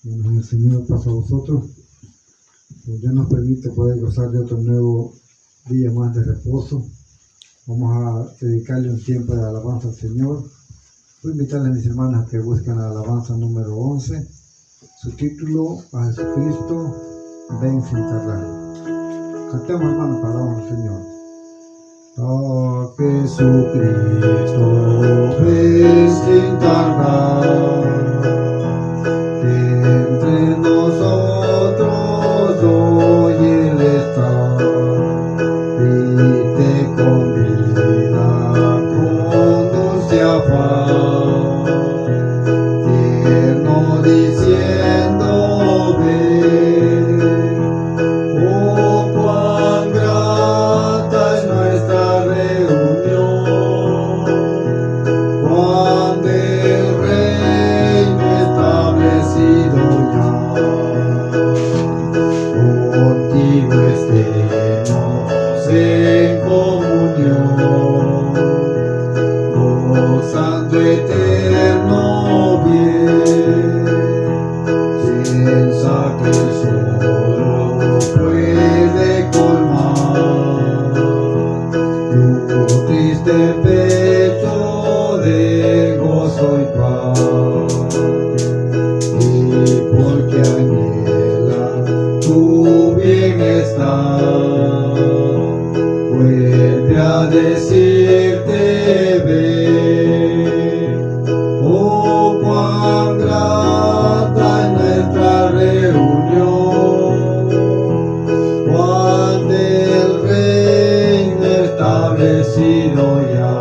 El Señor pasa a vosotros. Dios nos permite poder gozar de otro nuevo día más de reposo. Vamos a dedicarle un tiempo de alabanza al Señor. Voy a invitarles a mis hermanos a que busquen la alabanza número 11. Su título: A Jesucristo ven sin tardar. Cantemos, hermanos, palabras al Señor. A Jesucristo ven sin tardar, que entre nosotros hoy Él está y te convida con dulce afán, tierno diciendo ven. Oh, cuán grata es nuestra reunión, cuando el reino establecido ya, contigo estemos en comunión, gozando eterno bien. Piensa que solo puede colmar tu triste pecho de gozo y paz, y porque anhela tu bienestar, vuelve a decirte ven. Oh, cuán grata es nuestra reunión, cuando el reino establecido ya,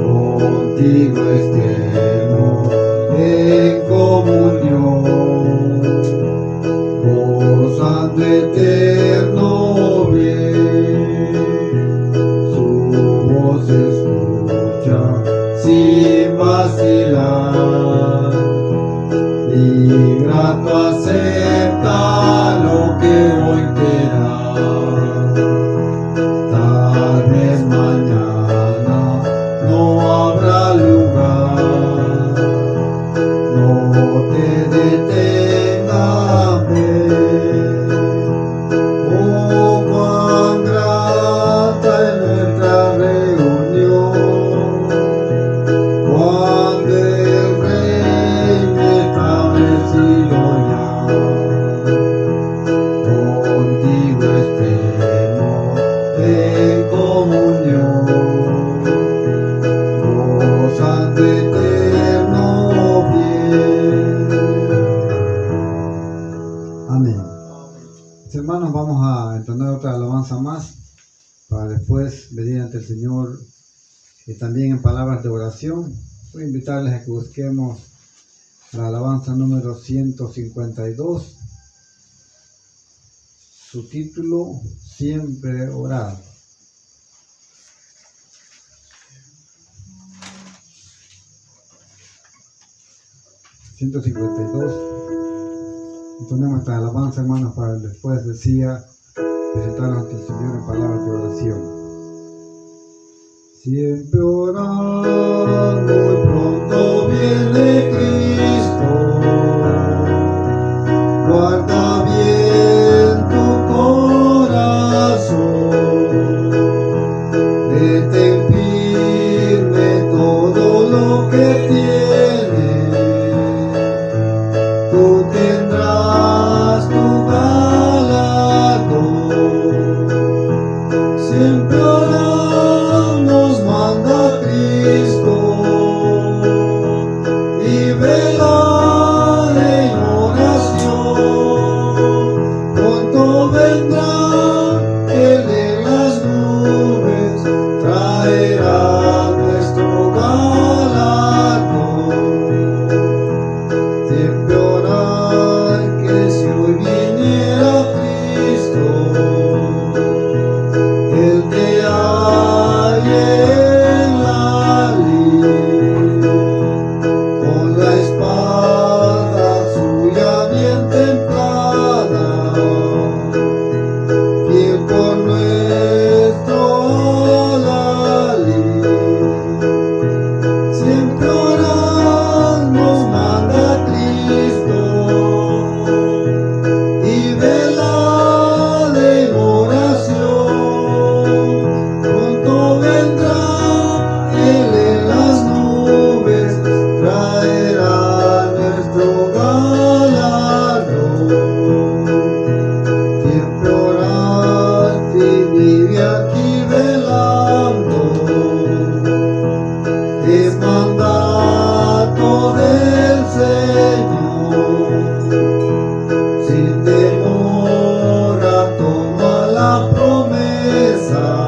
contigo estemos en comunión, gozando eterno bien. Su voz escucha sin vacilar, y grato acepta lo que hoy te da. Tal vez mañana no habrá lugar, no te detengas, ven. Oh, cuán grata es nuestra reunión, cuando el reino establecido ya, contigo estemos en comunión, gozando eterno bien. Amén. Hermanos, vamos a entonar otra alabanza más para después venir ante el Señor, y también en palabras de oración. Voy a invitarles a que busquemos la alabanza número 152, su título: Siempre orar. Entonemos esta alabanza, hermanos, para después decía presentarnos ante el Señor en palabras de oración. Siempre orando, y pronto viene Cristo. Guarda bien tu corazón, detén firme todo lo que tienes. Tú tendrás tu galardón. Siempre orando nos manda Cristo, y velar en oración. Pronto vendrá Él en las nubes, traerá nuestro mandato del Señor. Sin demora toma la promesa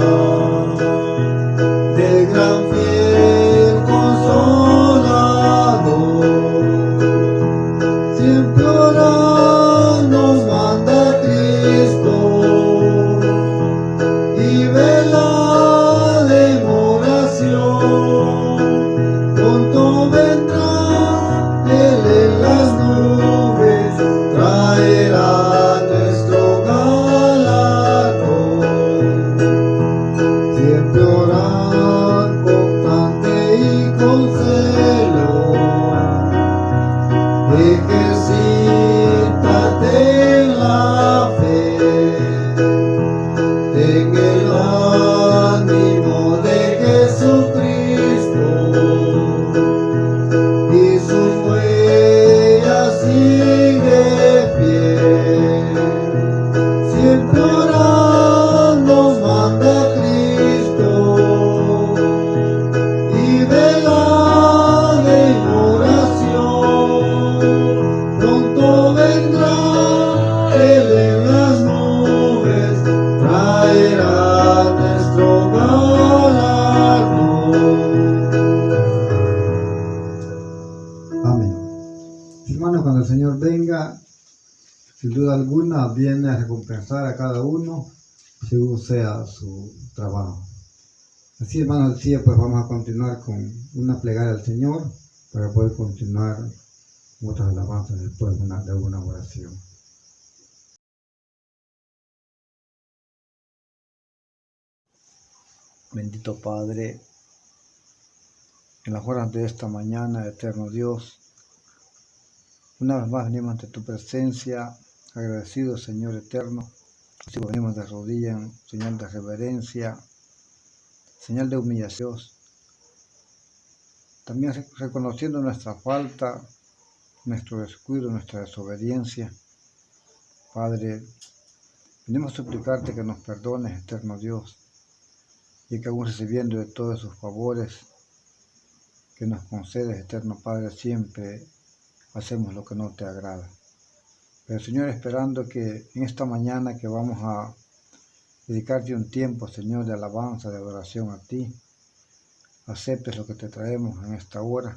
del gran fiel consolador. Siempre orar nos manda Cristo y velar en oración. Pronto vendrá Él en las nubes, traerá nuestro galardón. Siempre orar constante y con celo, ejercítate en la fe, en el ánimo de Jesucristo y sus huellas sigue fiel. Siempre orar nos manda Cristo y velar en oración. Pronto vendrá Él en las nubes, traerá nuestro galardón. Amén. Hermanos, cuando el Señor venga, sin duda alguna viene a recompensar a cada uno según sea su trabajo. Así, hermanos, decía, pues vamos a continuar con una plegaria al Señor para poder continuar con otras alabanzas después de una oración. Bendito Padre, en las horas de esta mañana, eterno Dios, una vez más venimos ante tu presencia, agradecidos, Señor eterno. Así venimos de rodillas en señal de reverencia, señal de humillación, también reconociendo nuestra falta, nuestro descuido, nuestra desobediencia. Padre, venimos a suplicarte que nos perdones, eterno Dios, y que aún recibiendo de todos sus favores que nos concedes, eterno Padre, siempre hacemos lo que no te agrada. Pero Señor, esperando que en esta mañana que vamos a dedicarte un tiempo, Señor, de alabanza, de adoración a ti, aceptes lo que te traemos en esta hora.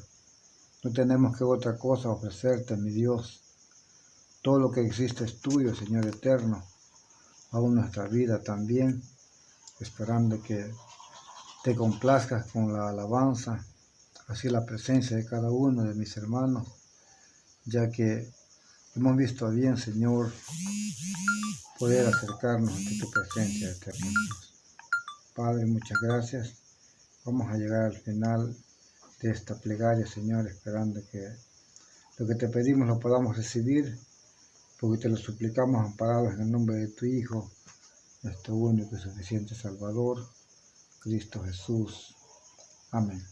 No tenemos que otra cosa ofrecerte, mi Dios. Todo lo que existe es tuyo, Señor eterno, aún nuestra vida también, esperando que te complazcas con la alabanza, así la presencia de cada uno de mis hermanos, ya que hemos visto bien, Señor, poder acercarnos ante tu presencia eterna. Padre, muchas gracias. Vamos a llegar al final de esta plegaria, Señor, esperando que lo que te pedimos lo podamos recibir, porque te lo suplicamos amparados en el nombre de tu Hijo, nuestro único y suficiente Salvador, Cristo Jesús. Amén.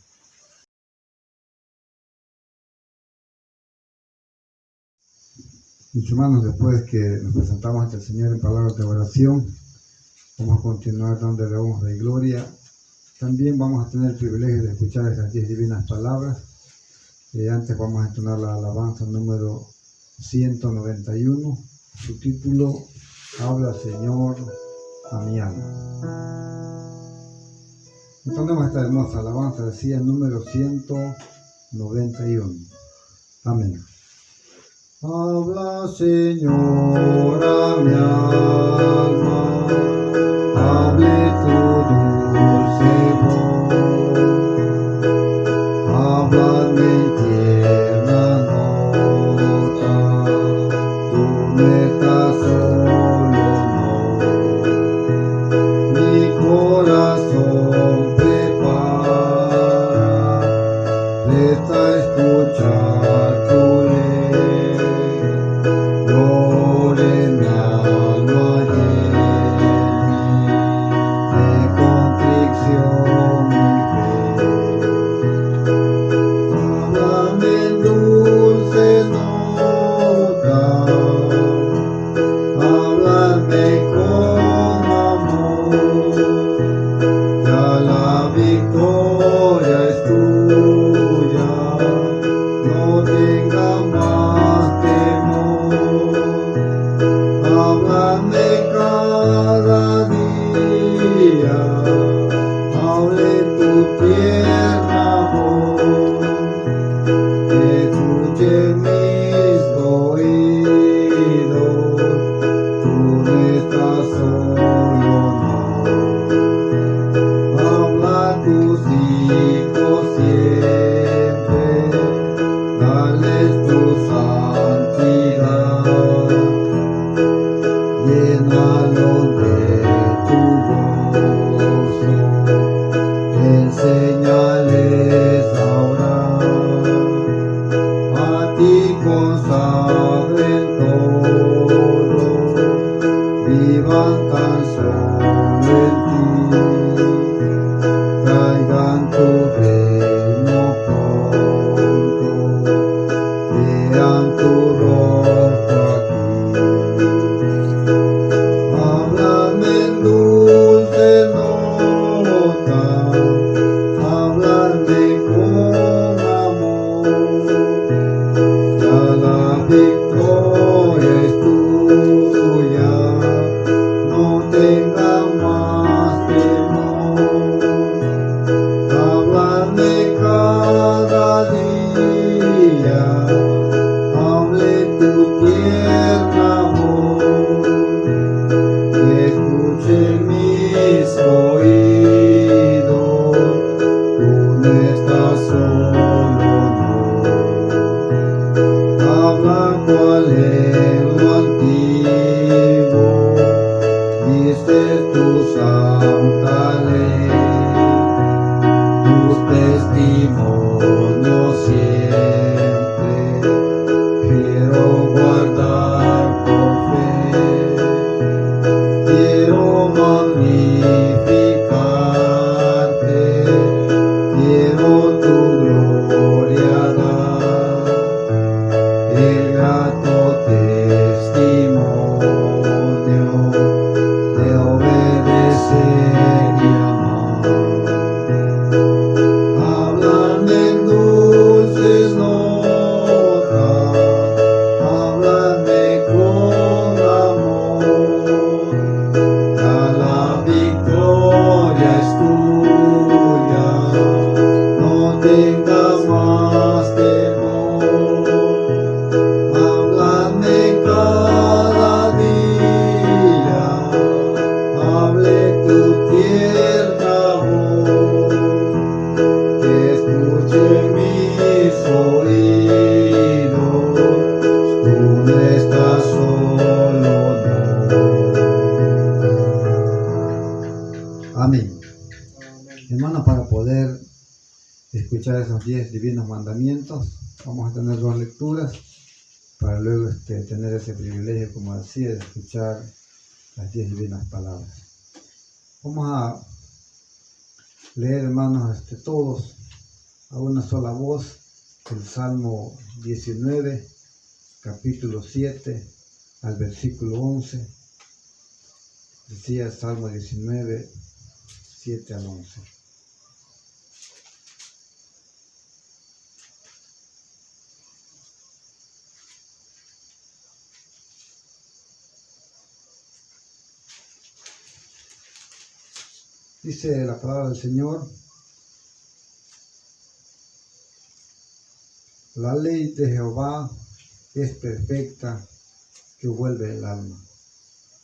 Mis hermanos, después que nos presentamos ante el Señor en palabras de oración, vamos a continuar dándole honra y gloria. También vamos a tener el privilegio de escuchar esas 10 divinas palabras. Antes vamos a entonar la alabanza número 191, su título, Habla Señor a mi alma. Entonemos esta hermosa alabanza, decía el número 191. Amén. Habla Señor a mi alma, hable tu dulce voz, háblame en tierna nota, tú no estás solo, no, mi corazón prepara, presta a escuchar tu ley. Gloria mi alma llena de contrición cuales ahora a ti consagren todo, vivan tan solo en ti, traigan tu reino pronto, vean tu rostro aquí. Háblame en dulce nota, háblame con amor, ya la victoria es tuya, no tenga más temor. Háblame cada día, hable tu tierna voz, que escuchen mis oídos, tú no estás solo, no. Habla cual en lo antiguo dice tu santa ley, tus testimonios siempre quiero guardar por fe. Quiero magnificarte, quiero tu gloria dar, el grato testimonio de obedecer y amar. Háblame en dulces notas, háblame con amor, ya la victoria es tuya, no tengas más temor. Háblame cada día, hable tu tierna voz, que escuche mis oídos, tú no estás solo, no. Amén. Hermanos, para poder escuchar esos 10 divinos mandamientos, vamos a tener 2 lecturas, para luego tener ese privilegio, como decía, de escuchar las 10 divinas palabras. Vamos a leer, hermanos, todos a una sola voz el Salmo 19, capítulo 7, al versículo 11. Decía Salmo 19, 7 al 11. Dice la palabra del Señor: la ley de Jehová es perfecta, que vuelve el alma.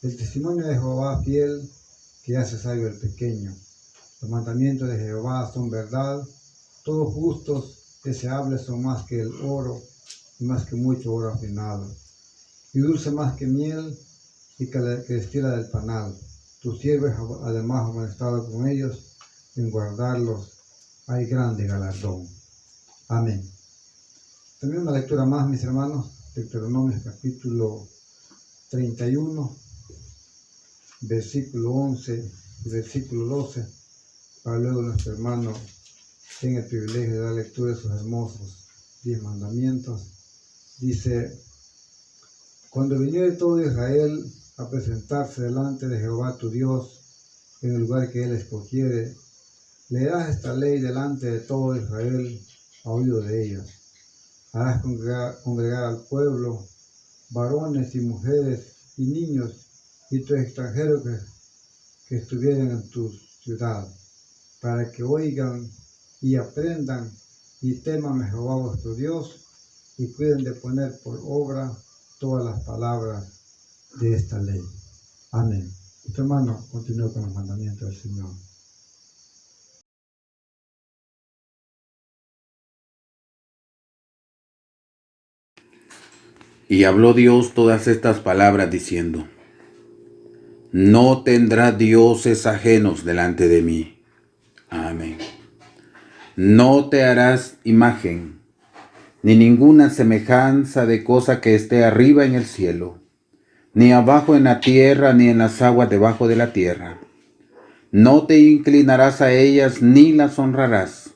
El testimonio de Jehová fiel, que hace sabio el pequeño. Los mandamientos de Jehová son verdad, todos justos, deseables son más que el oro, y más que mucho oro afinado, y dulce más que miel, y que destila del panal. Tus siervos además han estado con ellos, en guardarlos hay grande galardón. Amén. También una lectura más, mis hermanos, Deuteronomio capítulo 31, versículo 11 y versículo 12, para luego nuestro hermano tenga el privilegio de dar lectura de sus hermosos 10 mandamientos. Dice: cuando viniere todo Israel a presentarse delante de Jehová tu Dios en el lugar que él escogiere, leerás esta ley delante de todo Israel a oído de ellos. Harás congregar al pueblo, varones y mujeres y niños, y tus extranjeros que estuvieran en tu ciudad, para que oigan y aprendan y teman a Jehová vuestro Dios, y cuiden de poner por obra todas las palabras de esta ley. Amén. Nuestro hermano continúa con los mandamientos del Señor. Y habló Dios todas estas palabras diciendo: no tendrá dioses ajenos delante de mí. Amén. No te harás imagen, ni ninguna semejanza de cosa que esté arriba en el cielo, ni abajo en la tierra, ni en las aguas debajo de la tierra. No te inclinarás a ellas, ni las honrarás,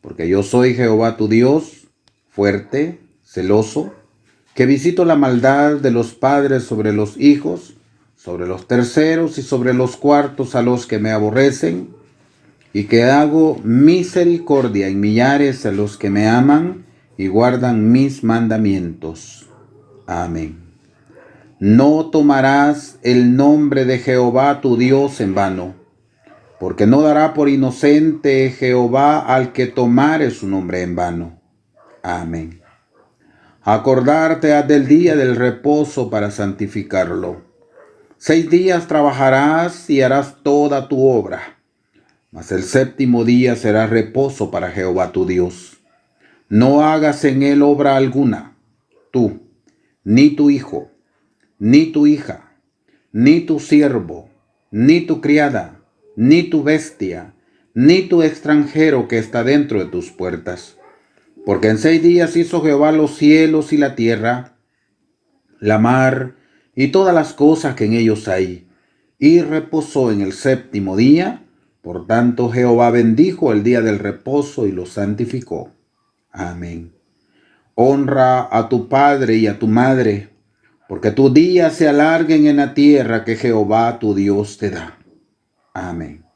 porque yo soy Jehová tu Dios, fuerte, celoso, que visito la maldad de los padres sobre los hijos, sobre los terceros y sobre los cuartos a los que me aborrecen, y que hago misericordia en millares a los que me aman y guardan mis mandamientos. Amén. No tomarás el nombre de Jehová tu Dios en vano, porque no dará por inocente Jehová al que tomare su nombre en vano. Amén. Acordarte has del día del reposo para santificarlo. 6 días trabajarás y harás toda tu obra, mas el séptimo día será reposo para Jehová tu Dios. No hagas en él obra alguna, tú, ni tu hijo, ni tu hija, ni tu siervo, ni tu criada, ni tu bestia, ni tu extranjero que está dentro de tus puertas. Porque en 6 días hizo Jehová los cielos y la tierra, la mar y todas las cosas que en ellos hay, y reposó en el séptimo día. Por tanto, Jehová bendijo el día del reposo y lo santificó. Amén. Honra a tu padre y a tu madre, porque tus días se alarguen en la tierra que Jehová tu Dios te da. Amén.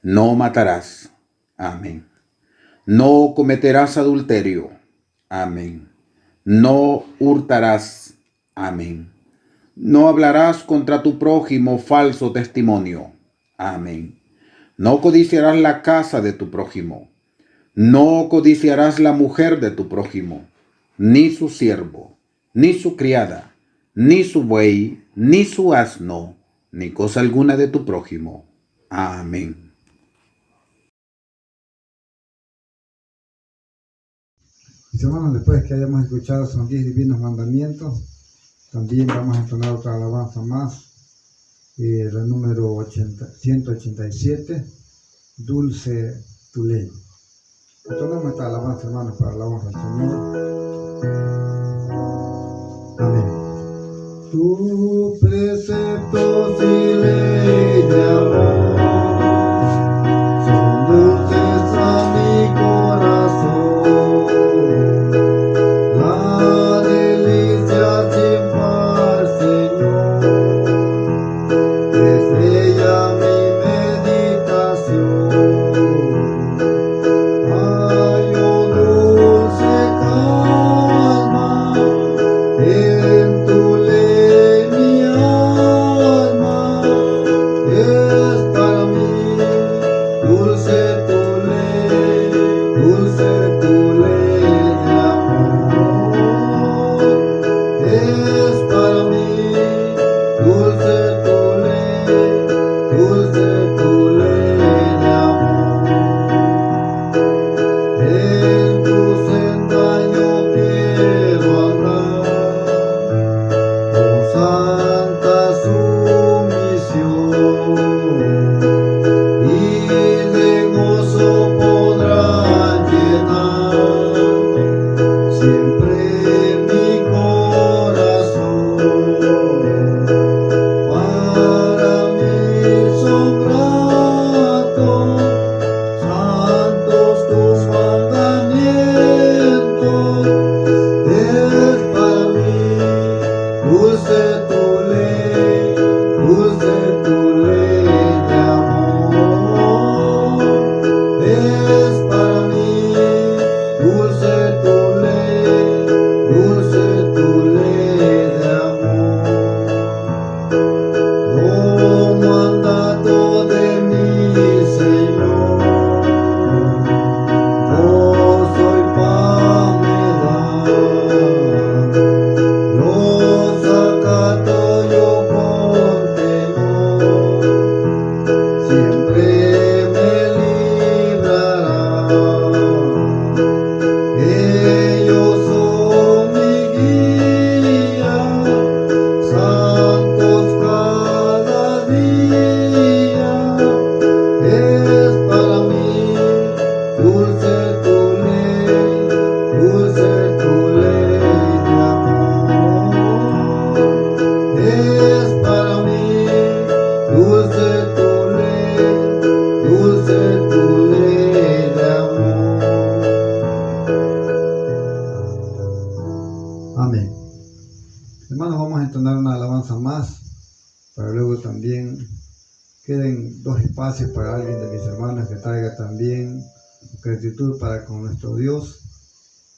No matarás. Amén. No cometerás adulterio. Amén. No hurtarás. Amén. No hablarás contra tu prójimo falso testimonio. Amén. No codiciarás la casa de tu prójimo. No codiciarás la mujer de tu prójimo, ni su siervo, ni su criada, ni su buey, ni su asno, ni cosa alguna de tu prójimo. Amén. Mis hermanos, después que hayamos escuchado esos 10 divinos mandamientos, también vamos a entonar otra alabanza más, la número 187, Dulce tu ley. Entonamos esta alabanza, hermanos, para la honra del Señor. Amén. Tu preceptos y ley de amor son dulces a mi corazón. La delicia sin par, Señor, es ella mi meditación. Ay, oh dulce calma, en tu ley mi alma entonar una alabanza más, para luego también queden 2 espacios para alguien de mis hermanos que traiga también gratitud para con nuestro Dios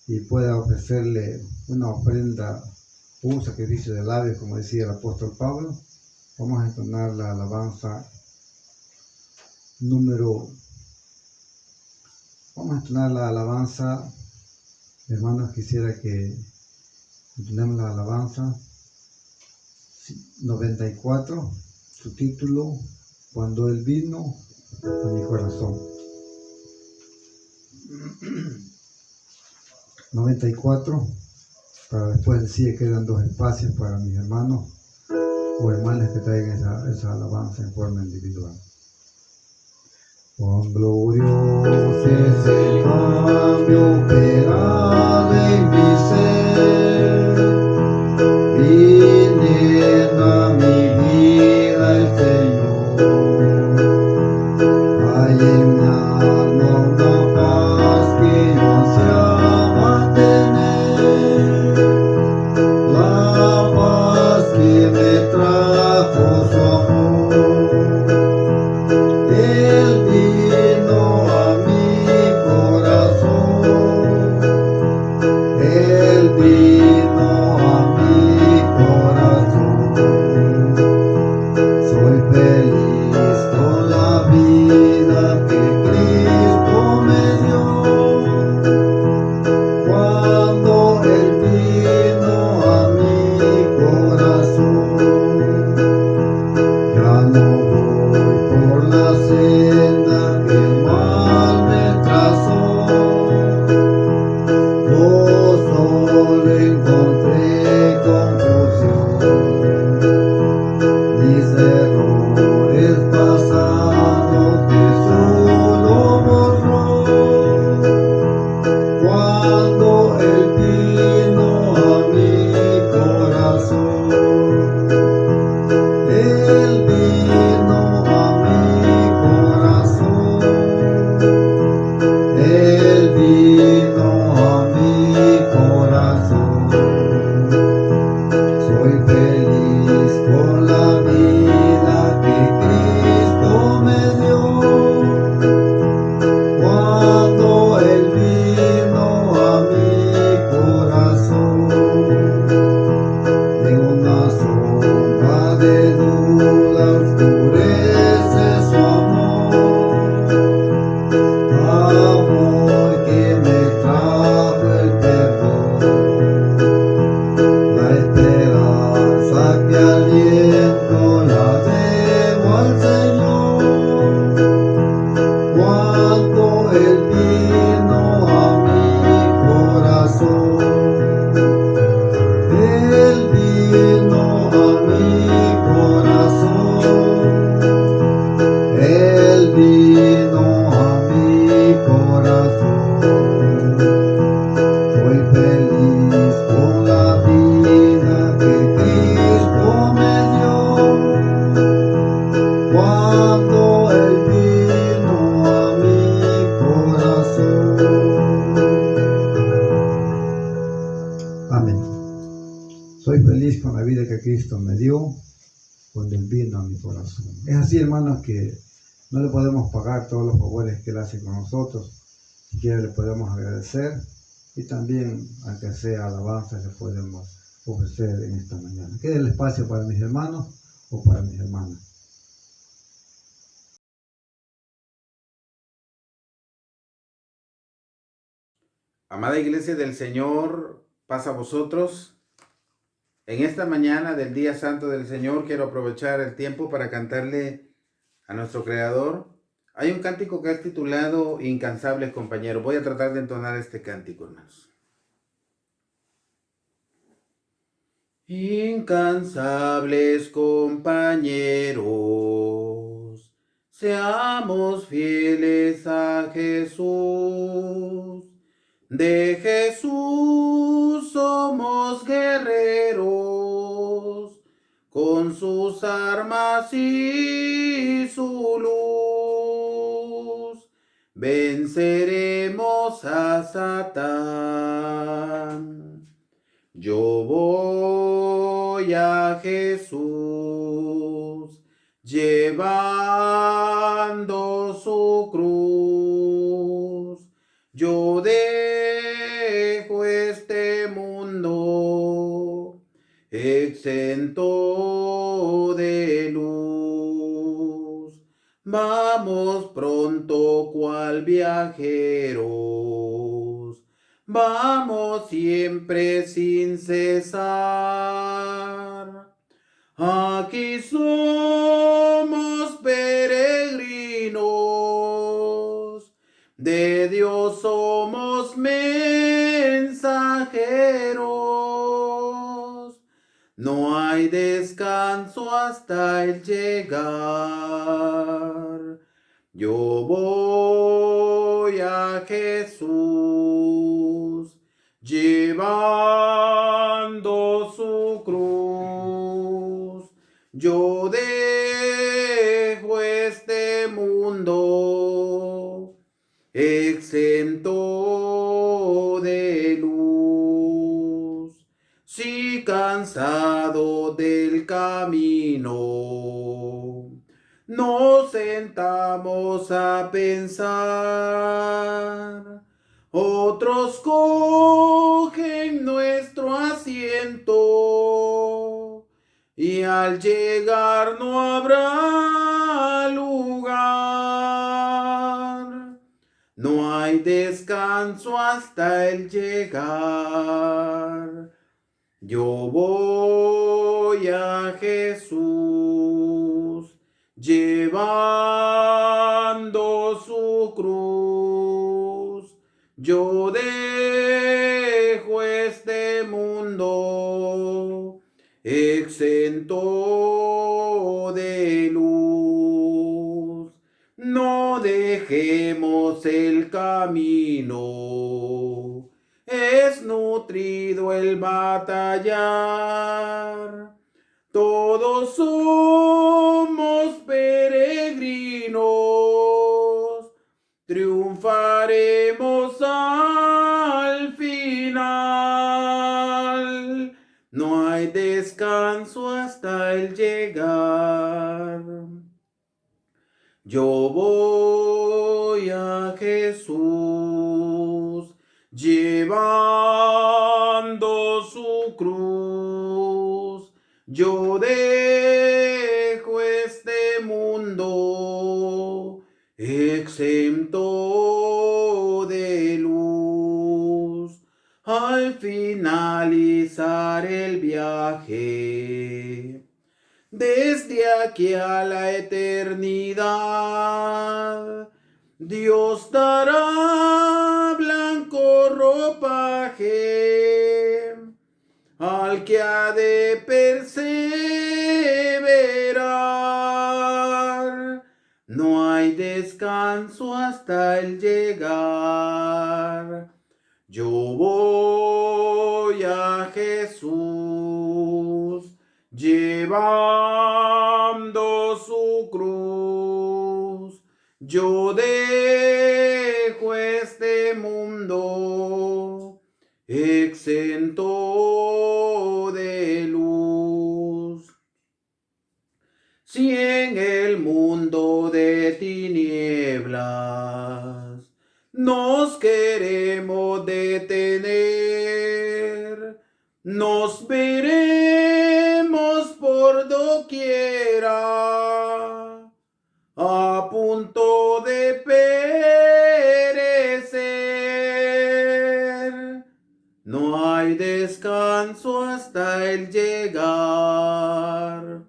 y pueda ofrecerle una ofrenda, un sacrificio de labios, como decía el apóstol Pablo. Vamos a entonar la alabanza hermanos, quisiera que entonemos la alabanza 94, su título, Cuando Él vino a mi corazón. 94, para después decir que quedan 2 espacios para mis hermanos o hermanas que traigan esa alabanza en forma individual. Cuán glorioso es el cambio que ha en mi ser, viniendo a mi vida el Señor. Hay en mi alma una paz que yo ansiaba tener, la paz que me trajo su amor. Él vino a mi corazón, Él vino a mi corazón. Soy feliz con la vida que Cristo me dio, cuando Él vino a mi corazón. Ya no voy por la senda que el mal me trazó, yo solo encontré confusión. Mis errores pasados Jesús lo borró, cuando Él vino a mi corazón. Él vino a mi corazón, Él vino a mi corazón. Soy feliz con la vida que Cristo me dio, cuando Él vino a mi corazón. En una sombra de duda oscurece su amor que me trajo el perdón. La esperanza que aliento la debo al Señor, cuando Él vino a mi corazón. Él vino a mi corazón, Él vino a mi corazón. Soy feliz con la vida que Cristo me dio, cuando Él vino a mi corazón. Amén. Soy feliz con la vida que Cristo me dio, cuando Él vino a mi corazón. Es así, hermanos, que no le podemos pagar todos los favores que Él hace con nosotros. Si quiere, le podemos agradecer y también, aunque sea alabanza, le podemos ofrecer en esta mañana. Queda el espacio para mis hermanos o para mis hermanas. Amada Iglesia del Señor, paz a vosotros. En esta mañana del Día Santo del Señor quiero aprovechar el tiempo para cantarle a nuestro Creador. Hay un cántico que es titulado Incansables Compañeros. Voy a tratar de entonar este cántico, hermanos. Incansables compañeros, seamos fieles a Jesús. De Jesús somos guerreros, con sus armas y su luz, venceremos a Satán. Yo voy voy a Jesús, llevando su cruz. Yo dejo este mundo exento de luz. Vamos pronto cual viajeros, vamos siempre sin cesar. Aquí somos peregrinos, de Dios somos mensajeros. No hay descanso hasta el llegar. Yo voy a Jesús, llevando su cruz. Yo dejo este mundo exento de luz. Si cansado del camino nos sentamos a pensar, otros cogen nuestro asiento y al llegar no habrá lugar. No hay descanso hasta el llegar. Yo voy a Jesús, llevando su cruz. Yo dejo este mundo exento de luz. No dejemos el camino, es nutrido el batallar. Todos somos peregrinos, triunfaremos al final. No hay descanso hasta el llegar. Yo voy a Jesús, llevando su cruz. Yo dejo este mundo exento de luz. Al finalizar el viaje, desde aquí a la eternidad, Dios dará blanco ropaje al que ha de perseverar. No hay descanso hasta el llegar. Yo voy a Jesús, llevando su cruz. Yo dejo este mundo exento de luz. Si en el mundo de tinieblas nos queremos detener, nos veremos por doquiera, a punto de perecer. No hay descanso hasta el llegar.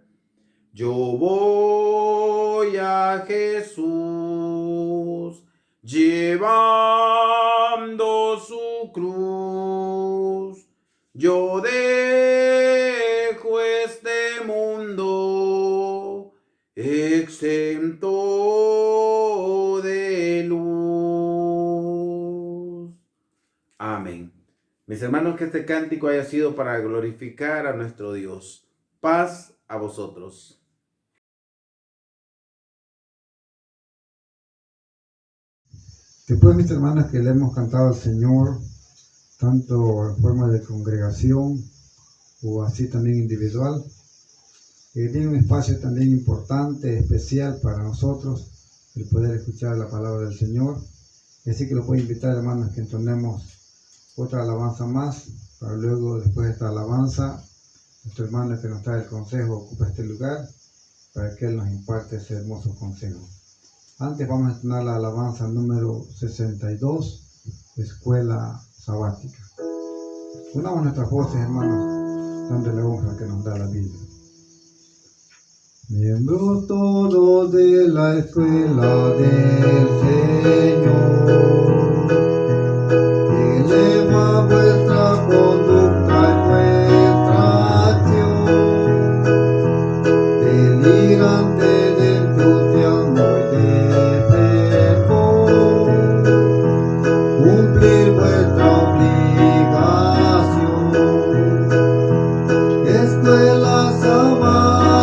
Yo voy a Jesús, llevando su cruz. Yo dejo este mundo exento de luz. Amén. Mis hermanos, que este cántico haya sido para glorificar a nuestro Dios. Paz a vosotros. Después, mis hermanas, que le hemos cantado al Señor, tanto en forma de congregación o así también individual. Tiene un espacio también importante, especial para nosotros, el poder escuchar la palabra del Señor. Así que los voy a invitar, hermanos, que entonemos otra alabanza más, para luego, después de esta alabanza, nuestro hermano que nos trae el consejo ocupa este lugar, para que Él nos imparte ese hermoso consejo. Antes vamos a entonar la alabanza número 62, Escuela Sabática. Unamos nuestras voces, hermanos, dándole honra que nos da la vida. Miembros todos de la escuela del Señor, eleva vuestra conducta y vuestra acción, delirante de entusiasmo y de fervor, cumplir vuestra obligación. Escuela sabática,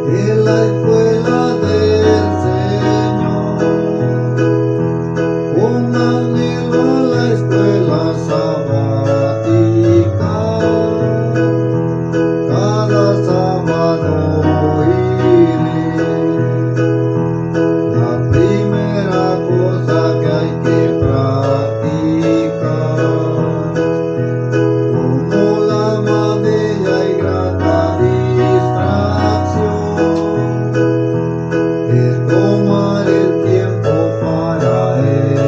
es la escuela del Señor, con anhelo a la escuela sabática, cada sábado iré. La primera cosa que hay que practicar, como la más bella y grata distracción, es tomar el tiempo para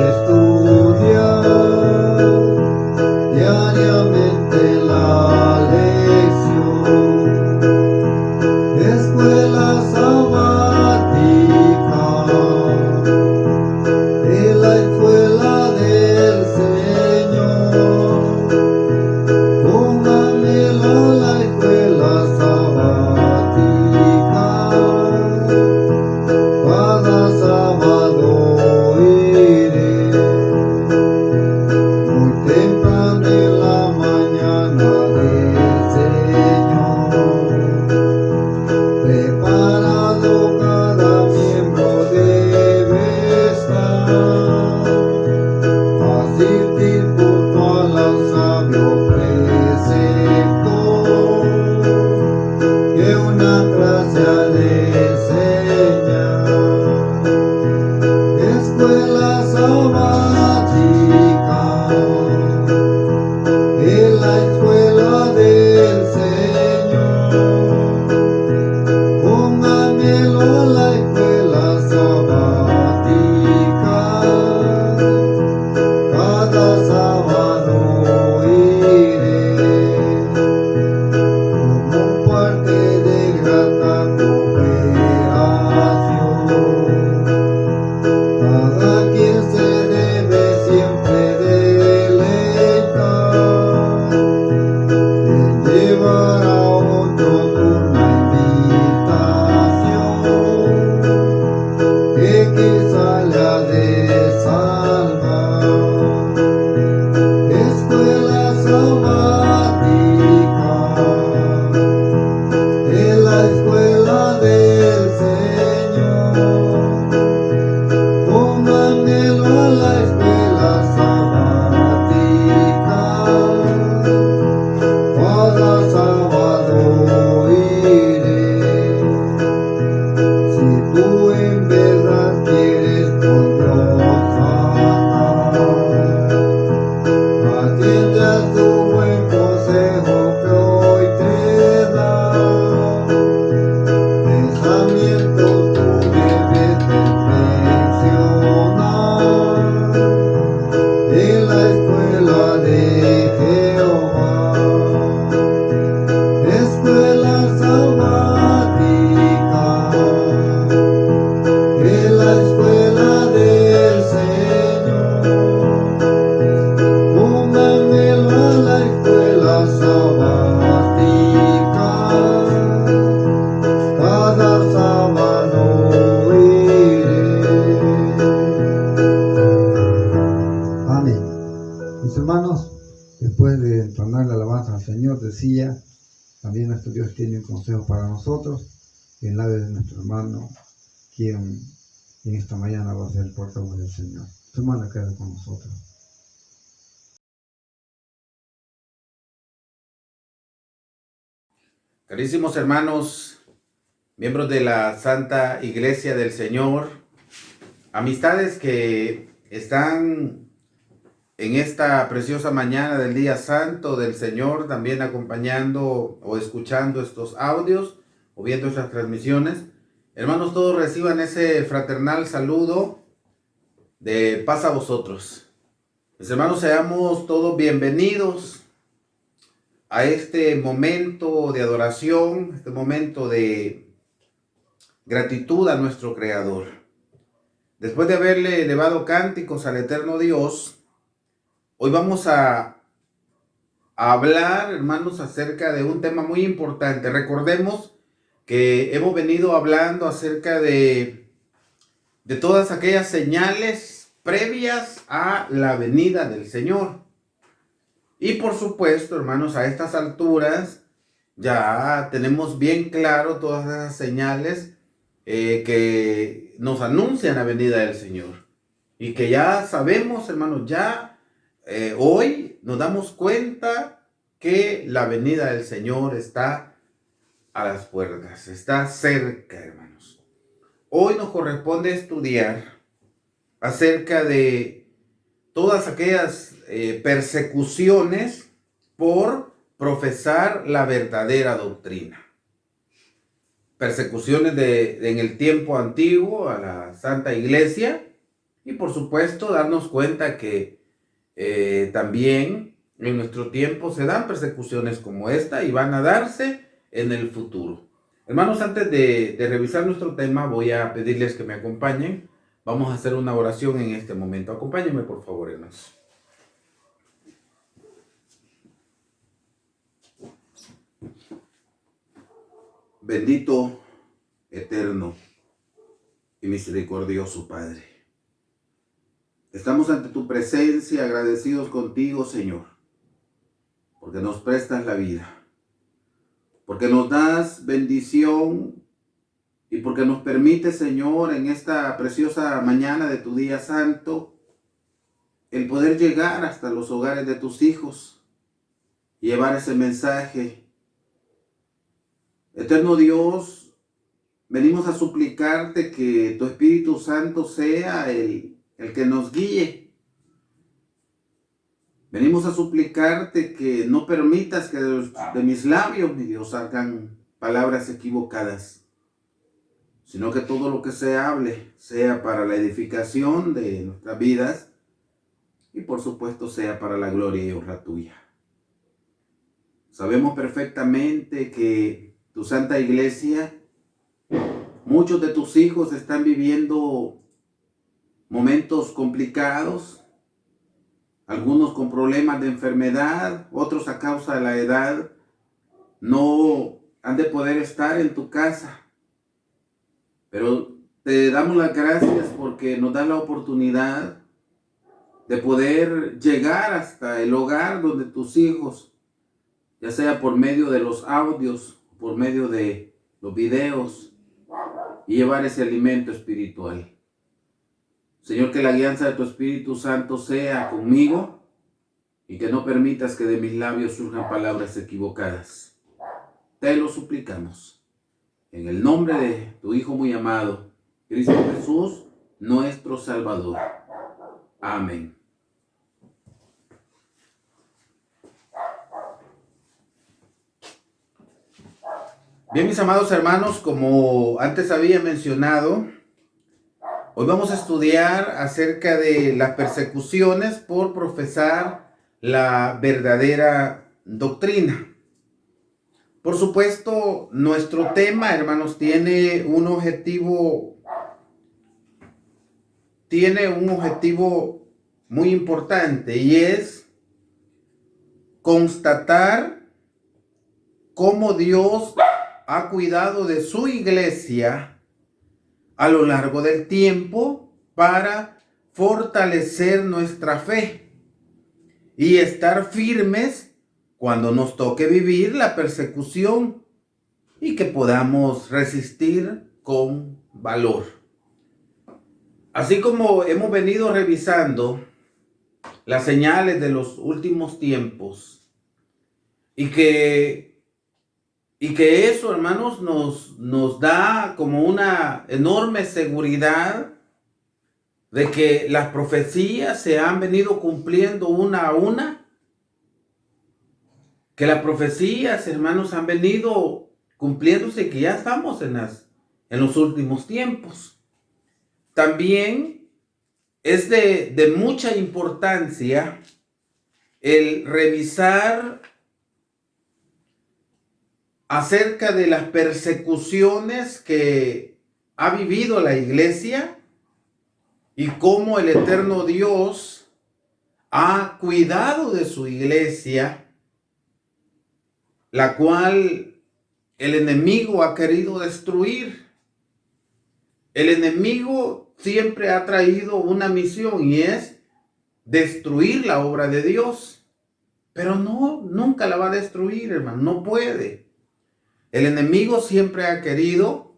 estudiar diariamente la lección. Escuela sabática, es la escuela del Señor, con anhelo a la escuela sabática, cada sábado iré. Muy temprano en la mañana del Señor, preparado cada miembro debe estar, asistir puntual al sabio preceptor, que una clase ha de enseñar. Escuela sabática, es la escuela del Señor, con anhelo a la escuela sabática, cada sábado iré, como parte de grata cooperación. Cada quien se debe siempre deleitar en llevar a otros una invitación que quizá le ha de salvar. Escuela sabática, es la escuela del Señor, con anhelo a la escuela sabática, cada sábado iré. Si tú en verdad quieres con Dios andar, atiende a su buen consejo que hoy te da. Pensamientos tú debes perfeccionar en la escuela de Jehová. Escuela sabática, es la escuela del Señor, con anhelo a la escuela sabática, cada sábado iré. Amén. Mis hermanos, después de entonar la alabanza al Señor, decía, también nuestro Dios tiene un consejo para nosotros, en labios de nuestro hermano, quien en esta mañana va a ser el portavoz del Señor. Tu hermano queda con nosotros. Carísimos hermanos, miembros de la Santa Iglesia del Señor, amistades que están en esta preciosa mañana del día santo del Señor, también acompañando o escuchando estos audios o viendo estas transmisiones. Hermanos, todos reciban ese fraternal saludo de paz a vosotros. Mis hermanos, seamos todos bienvenidos a este momento de adoración, este momento de gratitud a nuestro Creador. Después de haberle elevado cánticos al eterno Dios, hoy vamos a hablar, hermanos, acerca de un tema muy importante. Recordemos que hemos venido hablando acerca de todas aquellas señales previas a la venida del Señor. Y por supuesto, hermanos, a estas alturas ya tenemos bien claro todas esas señales que nos anuncian la venida del Señor. Y que ya sabemos, hermanos, ya hoy nos damos cuenta que la venida del Señor está a las puertas, está cerca, hermanos. Hoy nos corresponde estudiar acerca de todas aquellas persecuciones por profesar la verdadera doctrina. Persecuciones en el tiempo antiguo a la Santa Iglesia, y por supuesto darnos cuenta que también en nuestro tiempo se dan persecuciones como esta y van a darse en el futuro. Hermanos, antes de revisar nuestro tema, voy a pedirles que me acompañen. Vamos a hacer una oración en este momento. Acompáñenme, por favor, hermanos. Bendito, eterno y misericordioso Padre, estamos ante tu presencia agradecidos contigo, Señor, porque nos prestas la vida, porque nos das bendición y porque nos permite, Señor, en esta preciosa mañana de tu día santo, el poder llegar hasta los hogares de tus hijos y llevar ese mensaje. Eterno Dios, venimos a suplicarte que tu Espíritu Santo sea el que nos guíe. Venimos a suplicarte que no permitas que de mis labios, mi Dios, salgan palabras equivocadas, sino que todo lo que se hable sea para la edificación de nuestras vidas y por supuesto sea para la gloria y honra tuya. Sabemos perfectamente que tu Santa Iglesia, muchos de tus hijos están viviendo momentos complicados, algunos con problemas de enfermedad, otros a causa de la edad no han de poder estar en tu casa. Pero te damos las gracias porque nos das la oportunidad de poder llegar hasta el hogar donde tus hijos, ya sea por medio de los audios, por medio de los videos, y llevar ese alimento espiritual. Señor, que la guianza de tu Espíritu Santo sea conmigo y que no permitas que de mis labios surjan palabras equivocadas. Te lo suplicamos. En el nombre de tu Hijo muy amado, Cristo Jesús, nuestro Salvador. Amén. Bien, mis amados hermanos, como antes había mencionado, hoy vamos a estudiar acerca de las persecuciones por profesar la verdadera doctrina. Por supuesto, nuestro tema, hermanos, tiene un objetivo muy importante, y es constatar cómo Dios ha cuidado de su iglesia a lo largo del tiempo para fortalecer nuestra fe y estar firmes cuando nos toque vivir la persecución y que podamos resistir con valor. Así como hemos venido revisando las señales de los últimos tiempos y que Y que eso, hermanos, nos da como una enorme seguridad de que las profecías se han venido cumpliendo una a una. Que las profecías, hermanos, han venido cumpliéndose y que ya estamos en los últimos tiempos. También es de mucha importancia el revisar acerca de las persecuciones que ha vivido la iglesia y cómo el eterno Dios ha cuidado de su iglesia, la cual el enemigo ha querido destruir. El enemigo siempre ha traído una misión y es destruir la obra de Dios. Pero nunca la va a destruir, hermano, no puede. El enemigo siempre ha querido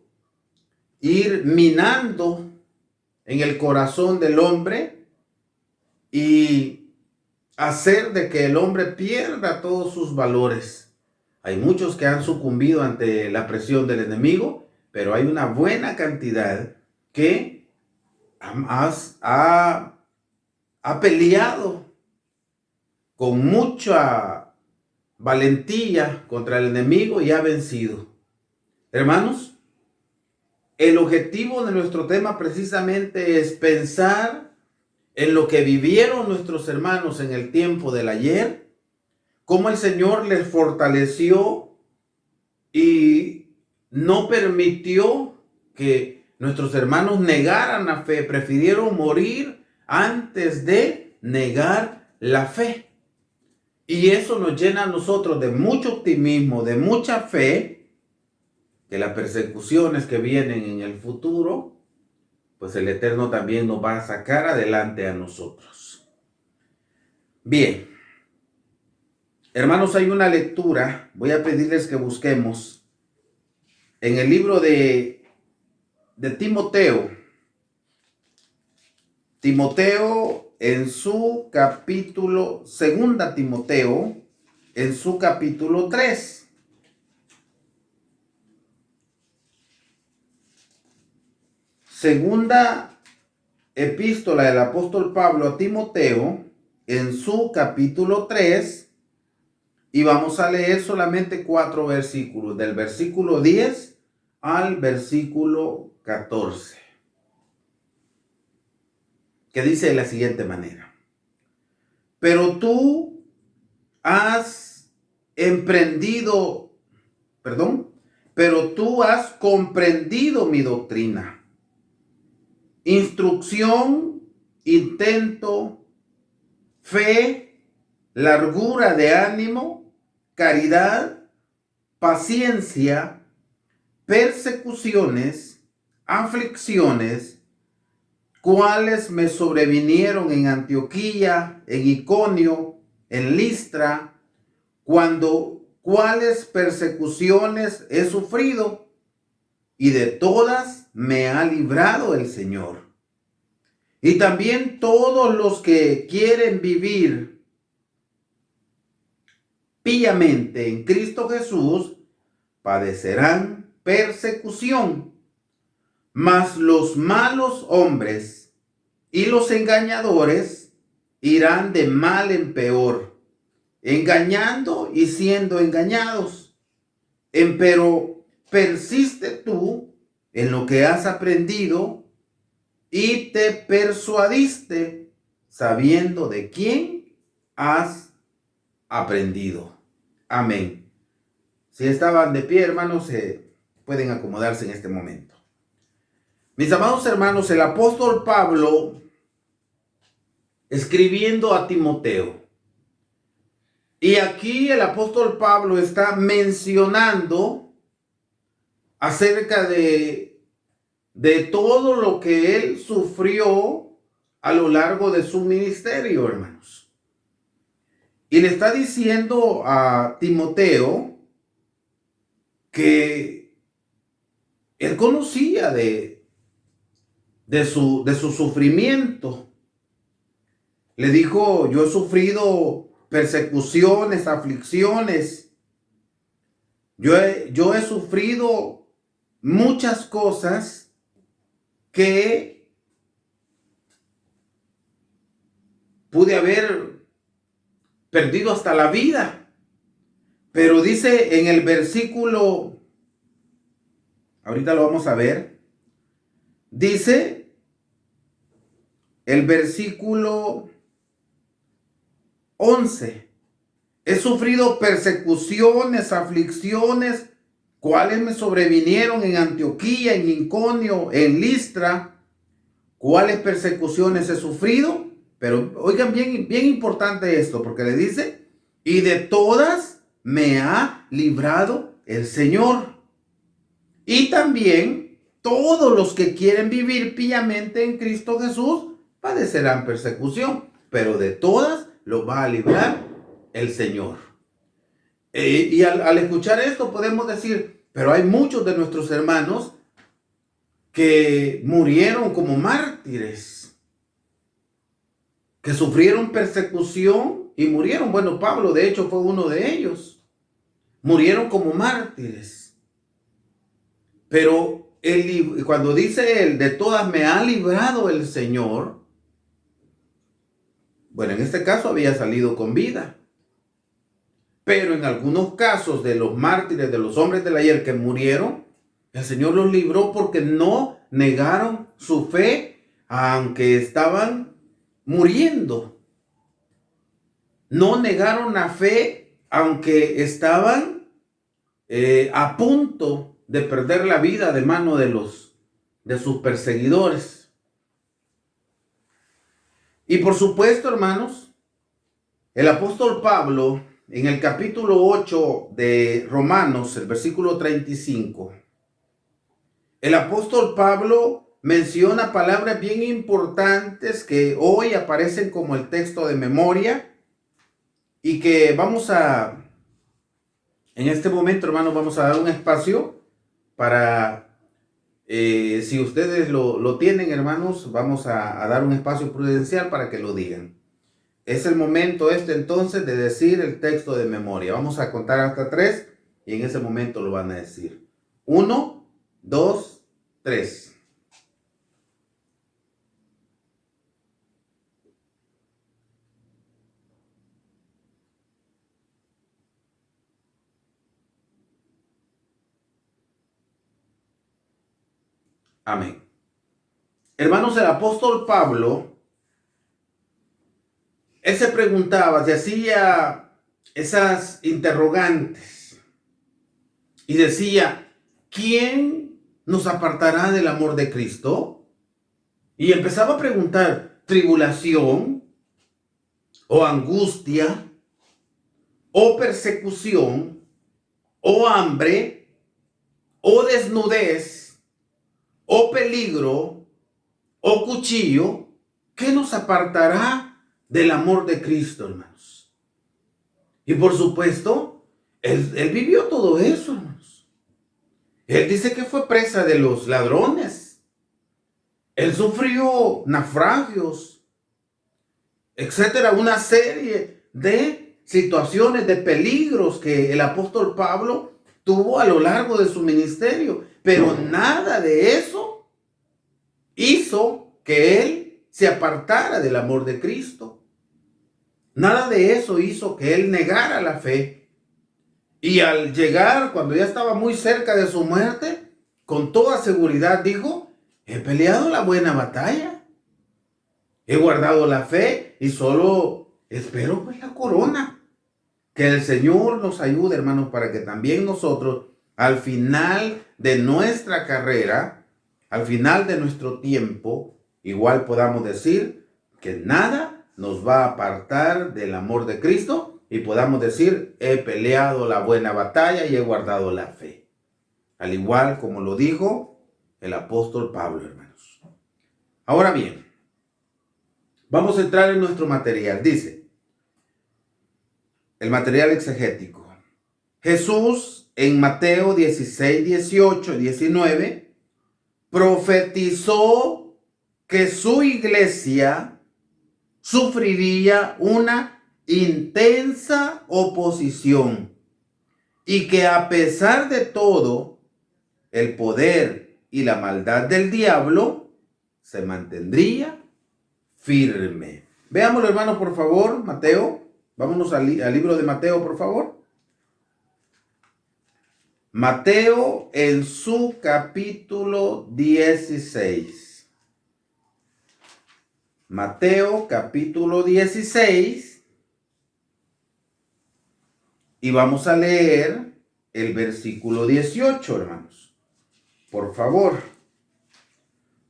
ir minando en el corazón del hombre y hacer de que el hombre pierda todos sus valores. Hay muchos que han sucumbido ante la presión del enemigo, pero hay una buena cantidad que ha peleado con mucha valentía contra el enemigo y ha vencido. Hermanos, el objetivo de nuestro tema precisamente es pensar en lo que vivieron nuestros hermanos en el tiempo del ayer, cómo el Señor les fortaleció y no permitió que nuestros hermanos negaran la fe, prefirieron morir antes de negar la fe. Y eso nos llena a nosotros de mucho optimismo, de mucha fe, que las persecuciones que vienen en el futuro, pues el Eterno también nos va a sacar adelante a nosotros. Bien, hermanos, hay una lectura, voy a pedirles que busquemos en el libro de Timoteo. Timoteo en su capítulo, segunda Timoteo, en su capítulo 3. Segunda epístola del apóstol Pablo a Timoteo, en su capítulo 3, y vamos a leer solamente 4 versículos, del versículo 10 al versículo 14. Que dice de la siguiente manera: pero tú has comprendido mi doctrina, instrucción, intento, fe, largura de ánimo, caridad, paciencia, persecuciones, aflicciones, cuales me sobrevinieron en Antioquía, en Iconio, en Listra, cuáles persecuciones he sufrido, y de todas me ha librado el Señor. Y también todos los que quieren vivir piamente en Cristo Jesús padecerán persecución. Mas los malos hombres y los engañadores irán de mal en peor, engañando y siendo engañados. Empero persiste tú en lo que has aprendido y te persuadiste, sabiendo de quién has aprendido. Amén. Si estaban de pie, hermanos, pueden acomodarse en este momento. Mis amados hermanos, el apóstol Pablo, escribiendo a Timoteo, y aquí el apóstol Pablo está mencionando acerca de todo lo que él sufrió a lo largo de su ministerio, hermanos. Y le está diciendo a Timoteo que él conocía de su sufrimiento. Le dijo: yo he sufrido persecuciones, aflicciones. Yo he sufrido muchas cosas que pude haber perdido hasta la vida. Pero dice en el versículo, ahorita lo vamos a ver, dice el versículo 11. He sufrido persecuciones, aflicciones, cuales me sobrevinieron en Antioquía, en Iconio, en Listra. ¿Cuáles persecuciones he sufrido? Pero oigan bien importante esto, porque le dice, y de todas me ha librado el Señor. Y también todos los que quieren vivir piamente en Cristo Jesús padecerán persecución, pero de todas los va a librar el Señor. Y al escuchar esto podemos decir, pero hay muchos de nuestros hermanos que murieron como mártires, que sufrieron persecución y murieron. Bueno, Pablo de hecho fue uno de ellos. Murieron como mártires. Pero cuando dice él, de todas me ha librado el Señor, bueno, en este caso había salido con vida. Pero en algunos casos de los mártires, de los hombres del ayer que murieron, el Señor los libró porque no negaron su fe, aunque estaban muriendo. No negaron la fe, aunque estaban a punto de perder la vida de mano de sus perseguidores. Y por supuesto, hermanos, el apóstol Pablo, en el capítulo 8 de Romanos, el versículo 35, el apóstol Pablo menciona palabras bien importantes que hoy aparecen como el texto de memoria y que en este momento, hermanos, vamos a dar un espacio para, si ustedes lo tienen, hermanos, vamos a dar un espacio prudencial para que lo digan. Es el momento entonces de decir el texto de memoria. Vamos a contar hasta 3 y en ese momento lo van a decir. 1, 2, 3. Amén. Hermanos, el apóstol Pablo, él se preguntaba, se hacía esas interrogantes y decía, ¿quién nos apartará del amor de Cristo? Y empezaba a preguntar, ¿tribulación o angustia o persecución o hambre o desnudez o peligro o cuchillo? ¿Qué nos apartará del amor de Cristo, hermanos? Y por supuesto, él vivió todo eso, hermanos. Él dice que fue presa de los ladrones. Él sufrió naufragios, etcétera, una serie de situaciones, de peligros que el apóstol Pablo tuvo a lo largo de su ministerio. Pero nada de eso hizo que él se apartara del amor de Cristo. Nada de eso hizo que él negara la fe. Y al llegar, cuando ya estaba muy cerca de su muerte, con toda seguridad dijo, he peleado la buena batalla. He guardado la fe y solo espero pues la corona. Que el Señor nos ayude, hermanos, para que también nosotros, al final de nuestra carrera, al final de nuestro tiempo, igual podamos decir que nada nos va a apartar del amor de Cristo y podamos decir, he peleado la buena batalla y he guardado la fe. Al igual como lo dijo el apóstol Pablo, hermanos. Ahora bien, vamos a entrar en nuestro material. Dice, el material exegético. Jesús en Mateo 16, 18 y 19 profetizó que su iglesia sufriría una intensa oposición y que a pesar de todo, el poder y la maldad del diablo se mantendría firme. Veámoslo, hermanos, por favor, Mateo. Vámonos al libro de Mateo, por favor. Mateo en su capítulo 16. Mateo capítulo 16. Y vamos a leer el versículo 18, hermanos. Por favor.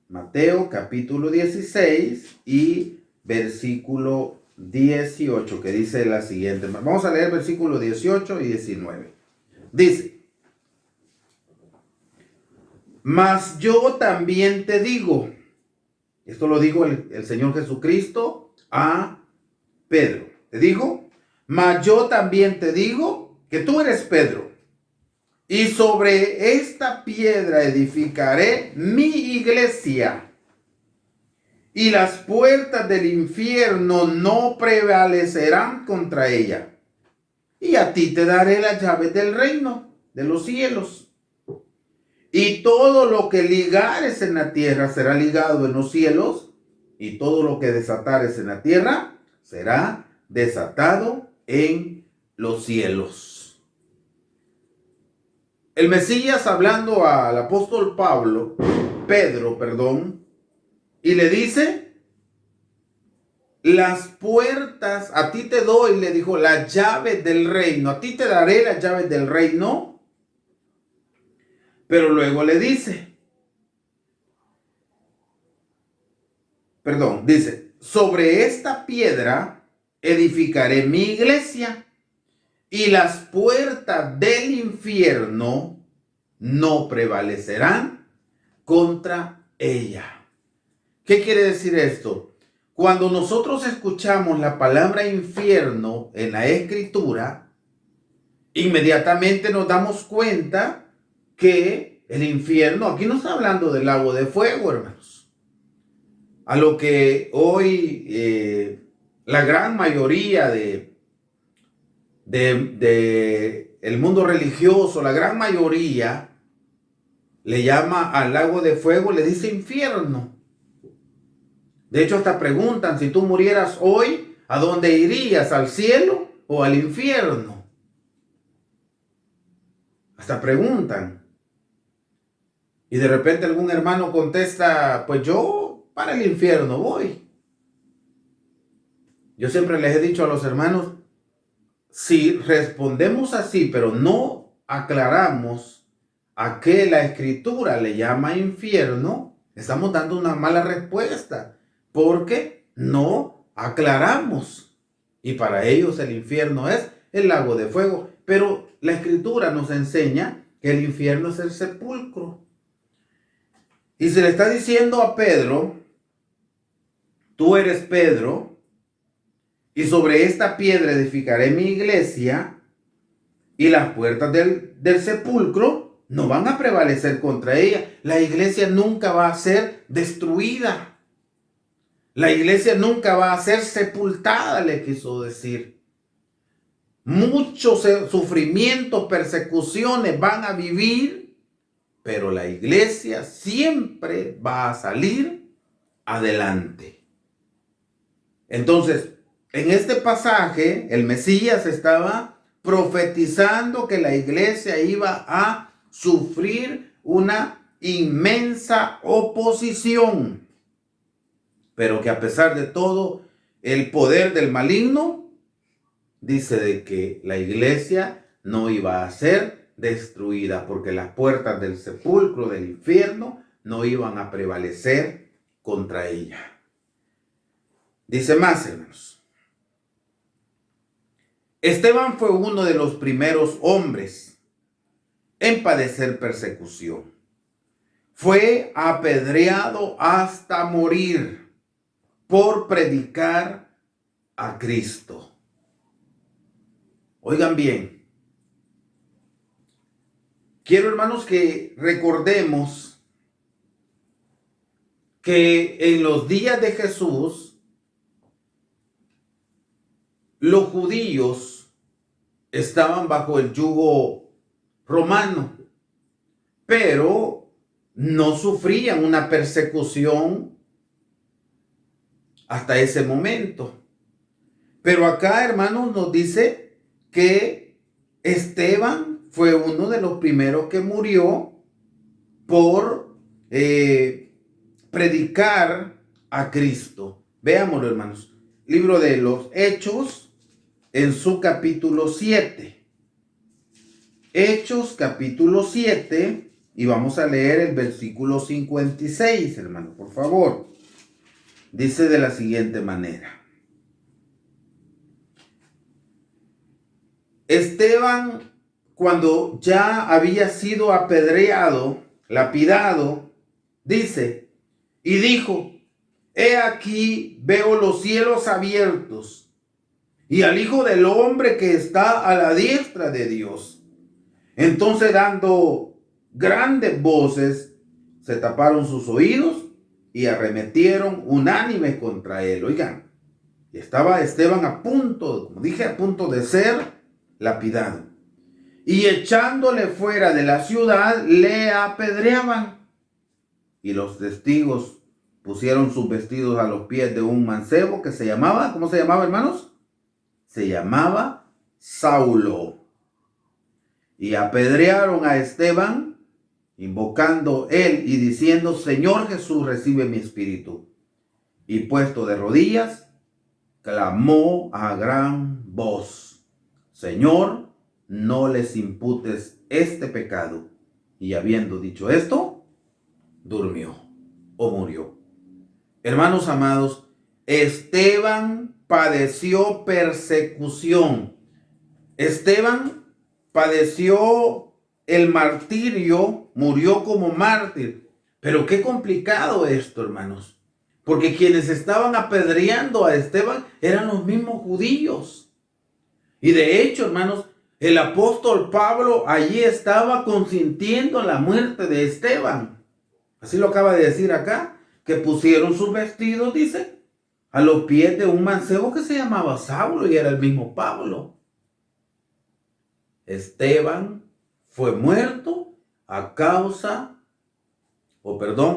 Mateo capítulo 16 y versículo 18, que dice la siguiente. Vamos a leer versículo 18 y 19. Dice: mas yo también te digo, esto lo dijo el Señor Jesucristo a Pedro. Te digo, mas yo también te digo que tú eres Pedro, y sobre esta piedra edificaré mi iglesia, y las puertas del infierno no prevalecerán contra ella. Y a ti te daré las llaves del reino de los cielos. Y todo lo que ligares en la tierra será ligado en los cielos, y todo lo que desatares en la tierra será desatado en los cielos. El Mesías, hablando al apóstol Pedro, y le dice: las puertas, a ti te doy, le dijo, las llaves del reino, a ti te daré las llaves del reino. Pero luego le dice, dice, sobre esta piedra edificaré mi iglesia, y las puertas del infierno no prevalecerán contra ella. ¿Qué quiere decir esto? Cuando nosotros escuchamos la palabra infierno en la Escritura, inmediatamente nos damos cuenta que el infierno, aquí no está hablando del lago de fuego, hermanos. A lo que hoy la gran mayoría de el mundo religioso, la gran mayoría le llama al lago de fuego, le dice infierno. De hecho, hasta preguntan, si tú murieras hoy, ¿a dónde irías? ¿Al cielo o al infierno? Hasta preguntan. Y de repente algún hermano contesta, pues yo para el infierno voy. Yo siempre les he dicho a los hermanos, si respondemos así, pero no aclaramos a qué la Escritura le llama infierno, estamos dando una mala respuesta, porque no aclaramos. Y para ellos el infierno es el lago de fuego. Pero la Escritura nos enseña que el infierno es el sepulcro. Y se le está diciendo a Pedro, tú eres Pedro, y sobre esta piedra edificaré mi iglesia, y las puertas del sepulcro no van a prevalecer contra ella. La iglesia nunca va a ser destruida. La iglesia nunca va a ser sepultada, le quiso decir. Muchos sufrimientos, persecuciones van a vivir, pero la iglesia siempre va a salir adelante. Entonces, en este pasaje, el Mesías estaba profetizando que la iglesia iba a sufrir una inmensa oposición, pero que a pesar de todo, el poder del maligno dice de que la iglesia no iba a ser destruida, porque las puertas del sepulcro, del infierno, no iban a prevalecer contra ella. Dice más, hermanos. Esteban fue uno de los primeros hombres en padecer persecución. Fue apedreado hasta morir por predicar a Cristo. Oigan bien. Quiero, hermanos, que recordemos que en los días de Jesús, los judíos estaban bajo el yugo romano, pero no sufrían una persecución hasta ese momento. Pero acá, hermanos, nos dice que Esteban fue uno de los primeros que murió por predicar a Cristo. Veámoslo, hermanos. Libro de los Hechos, en su capítulo 7. Hechos, capítulo 7, y vamos a leer el versículo 56, hermano, por favor. Dice de la siguiente manera. Esteban, cuando ya había sido apedreado, lapidado, dice, y dijo, he aquí veo los cielos abiertos y al Hijo del Hombre que está a la diestra de Dios. Entonces, dando grandes voces, se taparon sus oídos y arremetieron unánimes contra él. Oigan, estaba Esteban a punto, como dije, a punto de ser lapidado. Y echándole fuera de la ciudad, le apedreaban. Y los testigos pusieron sus vestidos a los pies de un mancebo que se llamaba, ¿cómo se llamaba, hermanos? Se llamaba Saulo. Y apedrearon a Esteban, invocando él y diciendo, Señor Jesús, recibe mi espíritu. Y puesto de rodillas, clamó a gran voz, Señor, no les imputes este pecado. Y habiendo dicho esto, durmió o murió. Hermanos amados, Esteban padeció persecución. Esteban padeció el martirio, murió como mártir. Pero qué complicado esto, hermanos. Porque quienes estaban apedreando a Esteban eran los mismos judíos. Y de hecho, hermanos, el apóstol Pablo allí estaba consintiendo la muerte de Esteban. Así lo acaba de decir acá, que pusieron sus vestidos, dice, a los pies de un mancebo que se llamaba Saulo y era el mismo Pablo. Esteban fue muerto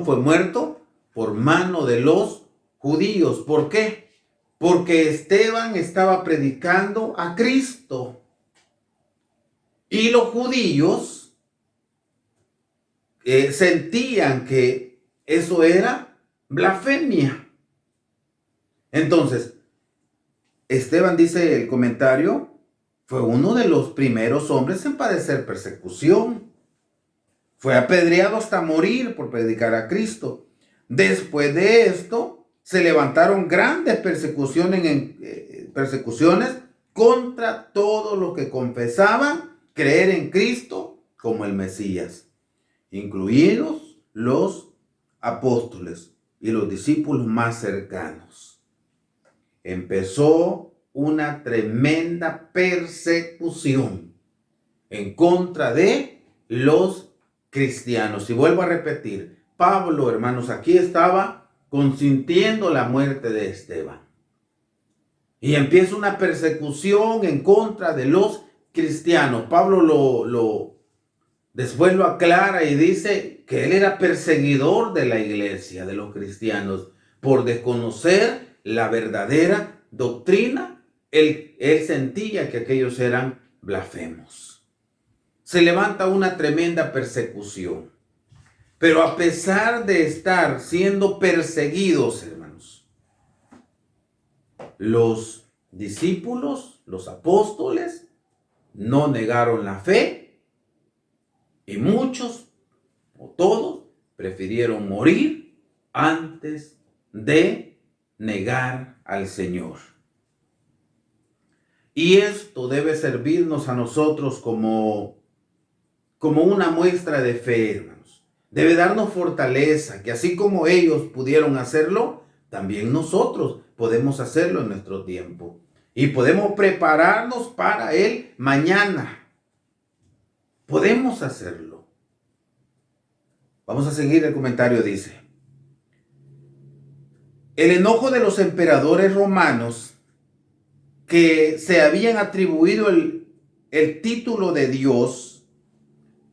fue muerto por mano de los judíos. ¿Por qué? Porque Esteban estaba predicando a Cristo. Y los judíos sentían que eso era blasfemia. Entonces, Esteban, dice el comentario, fue uno de los primeros hombres en padecer persecución. Fue apedreado hasta morir por predicar a Cristo. Después de esto, se levantaron grandes persecuciones contra todos los que confesaban creer en Cristo como el Mesías, incluidos los apóstoles y los discípulos más cercanos. Empezó una tremenda persecución en contra de los cristianos. Y vuelvo a repetir, Pablo, hermanos, aquí estaba consintiendo la muerte de Esteban. Y empieza una persecución en contra de los cristianos. Pablo después lo aclara y dice que él era perseguidor de la iglesia, de los cristianos, por desconocer la verdadera doctrina. Él sentía que aquellos eran blasfemos. Se levanta una tremenda persecución. Pero a pesar de estar siendo perseguidos, hermanos, los discípulos, los apóstoles, no negaron la fe y muchos, o todos, prefirieron morir antes de negar al Señor. Y esto debe servirnos a nosotros como una muestra de fe, hermanos. Debe darnos fortaleza, que así como ellos pudieron hacerlo, también nosotros podemos hacerlo en nuestro tiempo. Y podemos prepararnos para el mañana. Podemos hacerlo. Vamos a seguir el comentario, dice. El enojo de los emperadores romanos que se habían atribuido el título de Dios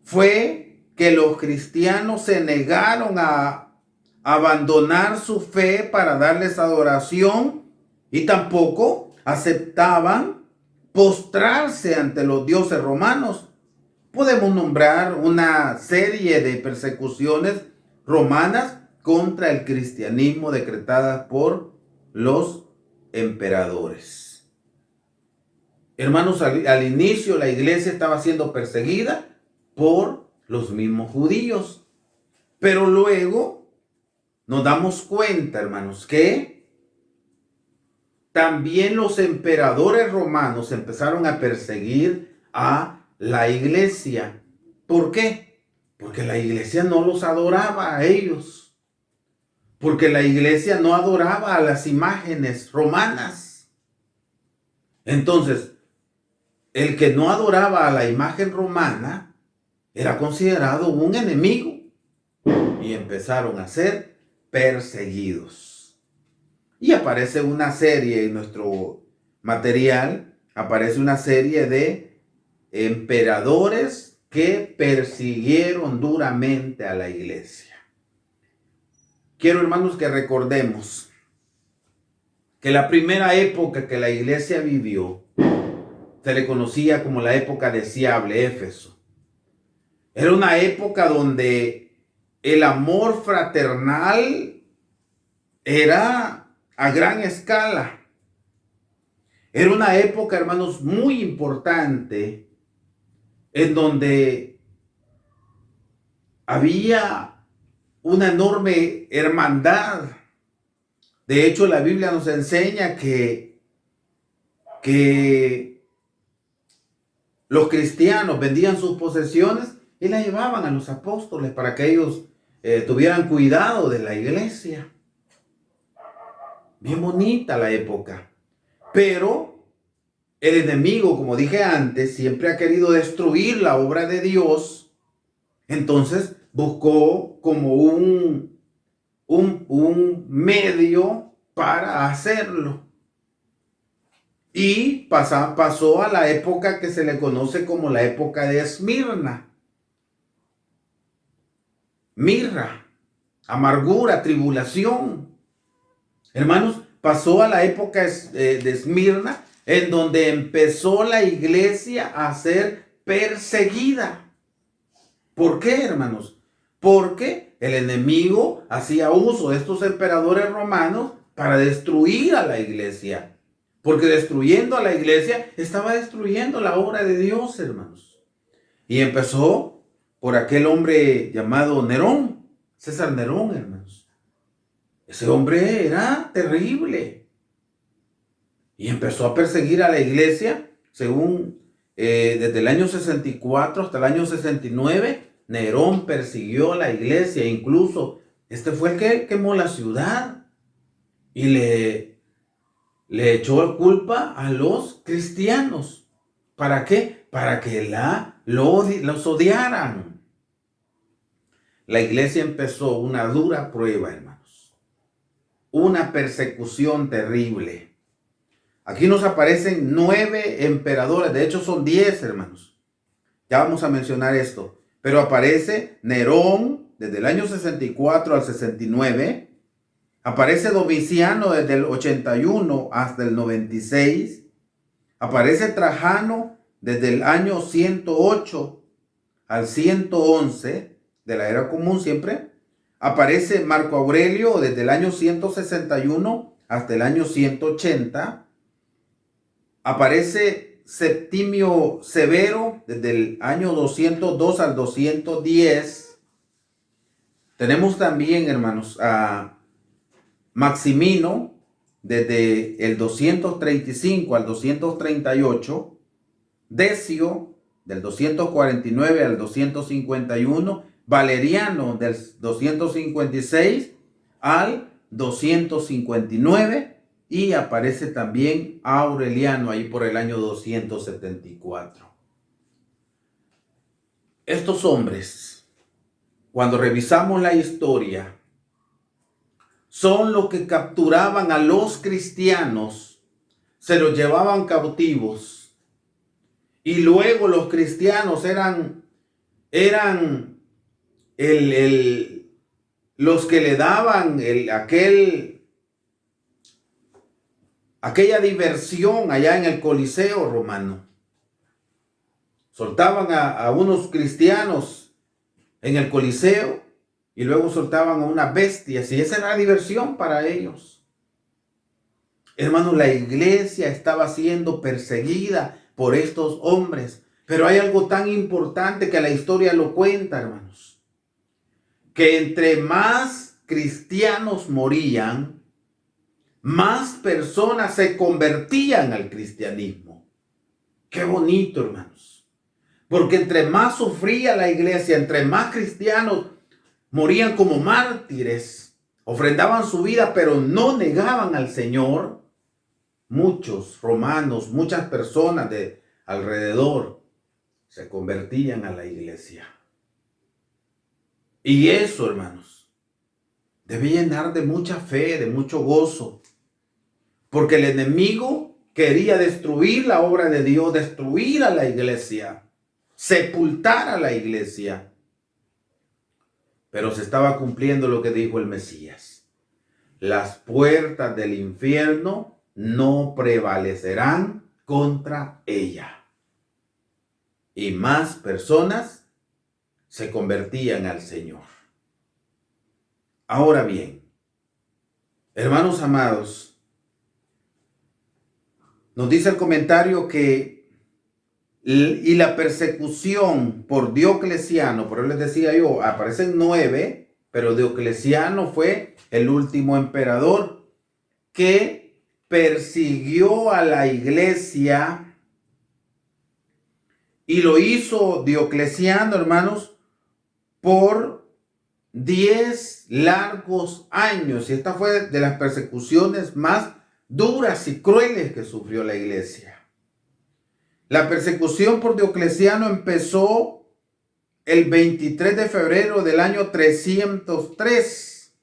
fue que los cristianos se negaron a abandonar su fe para darles adoración y tampoco aceptaban postrarse ante los dioses romanos. Podemos nombrar una serie de persecuciones romanas contra el cristianismo decretadas por los emperadores. Hermanos, al inicio la iglesia estaba siendo perseguida por los mismos judíos, pero luego nos damos cuenta, hermanos, que también los emperadores romanos empezaron a perseguir a la iglesia. ¿Por qué? Porque la iglesia no los adoraba a ellos. Porque la iglesia no adoraba a las imágenes romanas. Entonces, el que no adoraba a la imagen romana era considerado un enemigo y empezaron a ser perseguidos. Y aparece una serie en nuestro material, aparece una serie de emperadores que persiguieron duramente a la iglesia. Quiero, hermanos, que recordemos que la primera época que la iglesia vivió se le conocía como la época deseable, Éfeso. Era una época donde el amor fraternal era a gran escala. Era una época, hermanos, muy importante en donde había una enorme hermandad. De hecho, la Biblia nos enseña que los cristianos vendían sus posesiones y las llevaban a los apóstoles para que ellos tuvieran cuidado de la iglesia. Bien bonita la época. Pero el enemigo, como dije antes, siempre ha querido destruir la obra de Dios. Entonces buscó como un medio para hacerlo. Y pasó a la época que se le conoce como la época de Esmirna. Mirra, amargura, tribulación. Hermanos, pasó a la época de Esmirna, en donde empezó la iglesia a ser perseguida. ¿Por qué, hermanos? Porque el enemigo hacía uso de estos emperadores romanos para destruir a la iglesia. Porque destruyendo a la iglesia, estaba destruyendo la obra de Dios, hermanos. Y empezó por aquel hombre llamado Nerón, César Nerón, hermanos. Ese hombre era terrible. Y empezó a perseguir a la iglesia, según desde el año 64 hasta el año 69, Nerón persiguió a la iglesia. Incluso este fue el que quemó la ciudad y le echó culpa a los cristianos. ¿Para qué? Para que los odiaran. La iglesia empezó una dura prueba, hermanos. Una persecución terrible. Aquí nos aparecen 9 emperadores. De hecho son 10, hermanos. Ya vamos a mencionar esto. Pero aparece Nerón desde el año 64 al 69. Aparece Domiciano desde el 81 hasta el 96. Aparece Trajano desde el año 108 al 111 de la era común siempre. Aparece Marco Aurelio desde el año 161 hasta el año 180. Aparece Septimio Severo desde el año 202 al 210. Tenemos también, hermanos, a Maximino desde el 235 al 238. Decio del 249 al 251. Valeriano del 256 al 259. Y aparece también Aureliano ahí por el año 274. Estos hombres, cuando revisamos la historia, son los que capturaban a los cristianos, se los llevaban cautivos. Y luego los cristianos eran eran los que le daban aquella diversión allá en el Coliseo romano. Soltaban a unos cristianos en el Coliseo y luego soltaban a unas bestias, y esa era la diversión para ellos. Hermanos, la iglesia estaba siendo perseguida por estos hombres, pero hay algo tan importante que la historia lo cuenta, hermanos, que entre más cristianos morían, más personas se convertían al cristianismo. Qué bonito, hermanos. Porque entre más sufría la iglesia, entre más cristianos morían como mártires, ofrendaban su vida, pero no negaban al Señor, muchos romanos, muchas personas de alrededor se convertían a la iglesia. Y eso, hermanos, debe llenar de mucha fe, de mucho gozo, porque el enemigo quería destruir la obra de Dios, destruir a la iglesia, sepultar a la iglesia. Pero se estaba cumpliendo lo que dijo el Mesías: las puertas del infierno no prevalecerán contra ella. Y más personas se convertían al Señor. Ahora bien, hermanos amados, nos dice el comentario que y la persecución por Diocleciano, por eso les decía yo, aparecen 9, pero Diocleciano fue el último emperador que persiguió a la iglesia, y lo hizo Diocleciano, hermanos, por 10 largos años. Y esta fue de las persecuciones más duras y crueles que sufrió la iglesia. La persecución por Diocleciano empezó el 23 de febrero del año 303.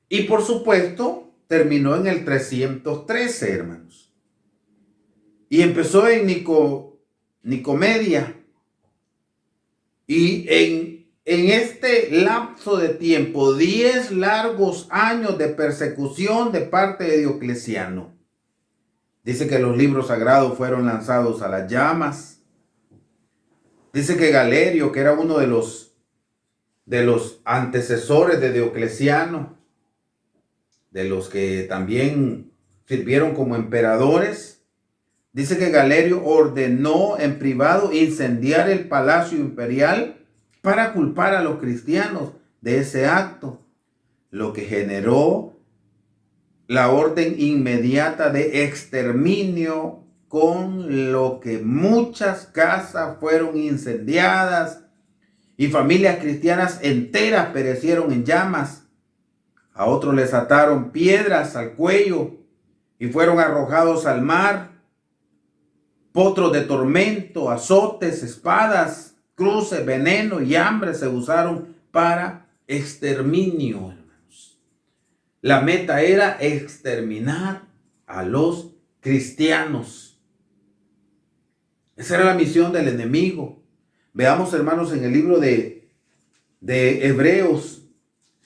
Y por supuesto, terminó en el 313, hermanos. Y empezó en Nicomedia. Y en este lapso de tiempo, 10 largos años de persecución de parte de Diocleciano. Dice que los libros sagrados fueron lanzados a las llamas. Dice que Galerio, que era uno de los antecesores de Diocleciano, de los que también sirvieron como emperadores, dice que Galerio ordenó en privado incendiar el palacio imperial para culpar a los cristianos de ese acto, lo que generó la orden inmediata de exterminio, con lo que muchas casas fueron incendiadas y familias cristianas enteras perecieron en llamas. A otros les ataron piedras al cuello y fueron arrojados al mar. Potros de tormento, azotes, espadas, cruces, veneno y hambre se usaron para exterminio. La meta era exterminar a los cristianos. Esa era la misión del enemigo. Veamos, hermanos, en el libro de Hebreos.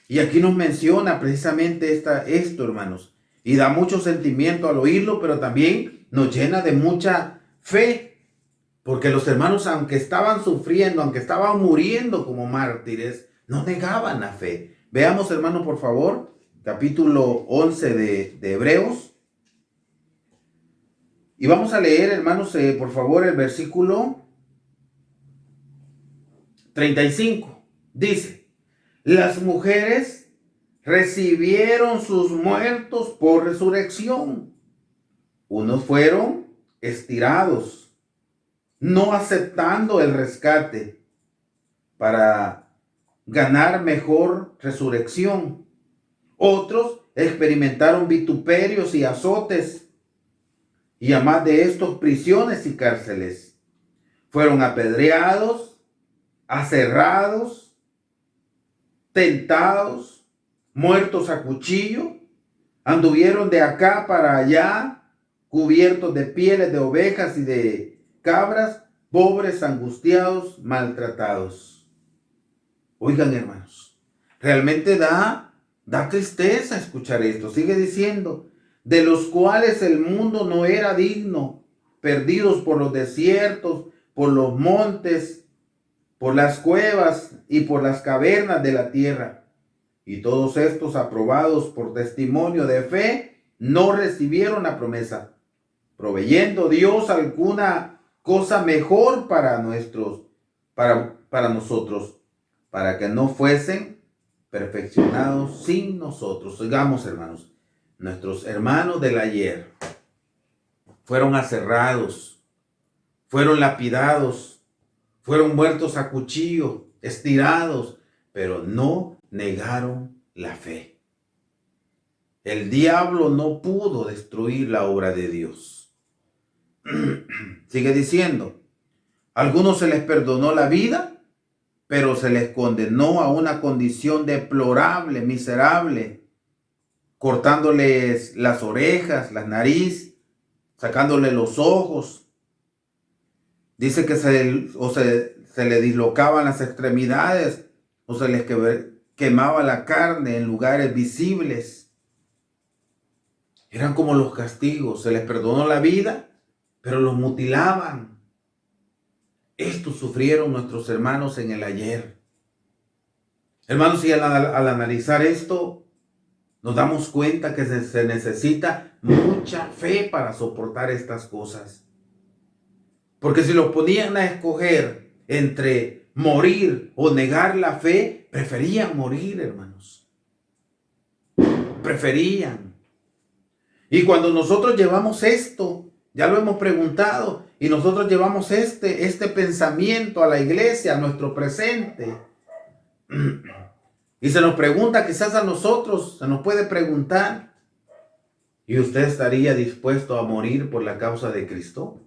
Y aquí nos menciona precisamente esto, hermanos. Y da mucho sentimiento al oírlo, pero también nos llena de mucha fe. Porque los hermanos, aunque estaban sufriendo, aunque estaban muriendo como mártires, no negaban la fe. Veamos, hermanos, por favor, capítulo 11 de Hebreos. Y vamos a leer, hermanos, por favor, el versículo 35. Dice: las mujeres recibieron sus muertos por resurrección. Unos fueron estirados, no aceptando el rescate para ganar mejor resurrección. Otros experimentaron vituperios y azotes, y además de estos, prisiones y cárceles. Fueron apedreados, aserrados, tentados, muertos a cuchillo. Anduvieron de acá para allá, cubiertos de pieles de ovejas y de cabras, pobres, angustiados, maltratados. Oigan, hermanos, realmente da tristeza escuchar esto. Sigue diciendo, de los cuales el mundo no era digno, perdidos por los desiertos, por los montes, por las cuevas y por las cavernas de la tierra. Y todos estos, aprobados por testimonio de fe, no recibieron la promesa, proveyendo Dios alguna cosa mejor para nosotros, para que no fuesen perfeccionados sin nosotros. Oigamos, hermanos, nuestros hermanos del ayer fueron aserrados, fueron lapidados, fueron muertos a cuchillo, estirados, pero no negaron la fe. El diablo no pudo destruir la obra de Dios. Sigue diciendo, a algunos se les perdonó la vida, pero se les condenó a una condición deplorable, miserable, cortándoles las orejas, la nariz, sacándole los ojos. Dice que se le dislocaban las extremidades o se les quemaba la carne en lugares visibles. Eran como los castigos. Se les perdonó la vida, pero los mutilaban. Esto sufrieron nuestros hermanos en el ayer. Hermanos, y al analizar esto, nos damos cuenta que se necesita mucha fe para soportar estas cosas. Porque si los ponían a escoger entre morir o negar la fe, preferían morir, hermanos. Preferían. Y cuando nosotros llevamos esto, ya lo hemos preguntado, y nosotros llevamos este pensamiento a la iglesia, a nuestro presente, y se nos pregunta, quizás a nosotros, se nos puede preguntar, ¿y usted estaría dispuesto a morir por la causa de Cristo?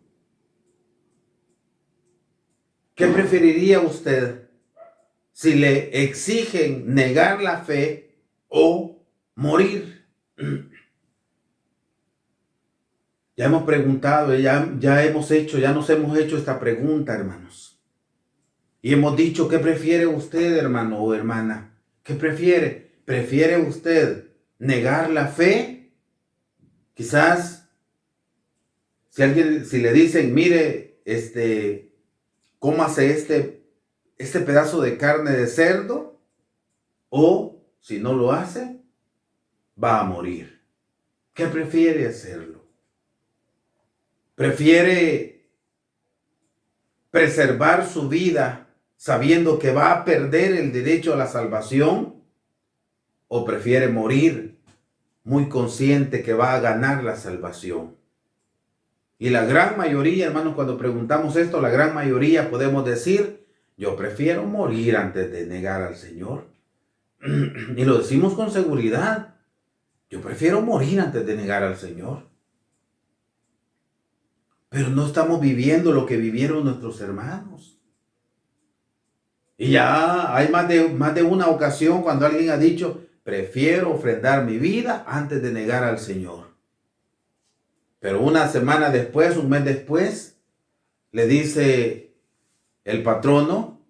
¿Qué preferiría usted si le exigen negar la fe o morir? Ya hemos preguntado, ya nos hemos hecho esta pregunta, hermanos. Y hemos dicho, ¿qué prefiere usted, hermano o hermana? ¿Qué prefiere? ¿Prefiere usted negar la fe? Quizás, si le dicen, mire, cómase este pedazo de carne de cerdo, o si no lo hace, va a morir. ¿Qué prefiere hacerlo? ¿Prefiere preservar su vida sabiendo que va a perder el derecho a la salvación? ¿O prefiere morir muy consciente que va a ganar la salvación? Y la gran mayoría, hermanos, cuando preguntamos esto, la gran mayoría podemos decir, yo prefiero morir antes de negar al Señor. Y lo decimos con seguridad. Yo prefiero morir antes de negar al Señor. Pero no estamos viviendo lo que vivieron nuestros hermanos. Y ya hay más de una ocasión cuando alguien ha dicho, prefiero ofrendar mi vida antes de negar al Señor. Pero una semana después, un mes después, le dice el patrono,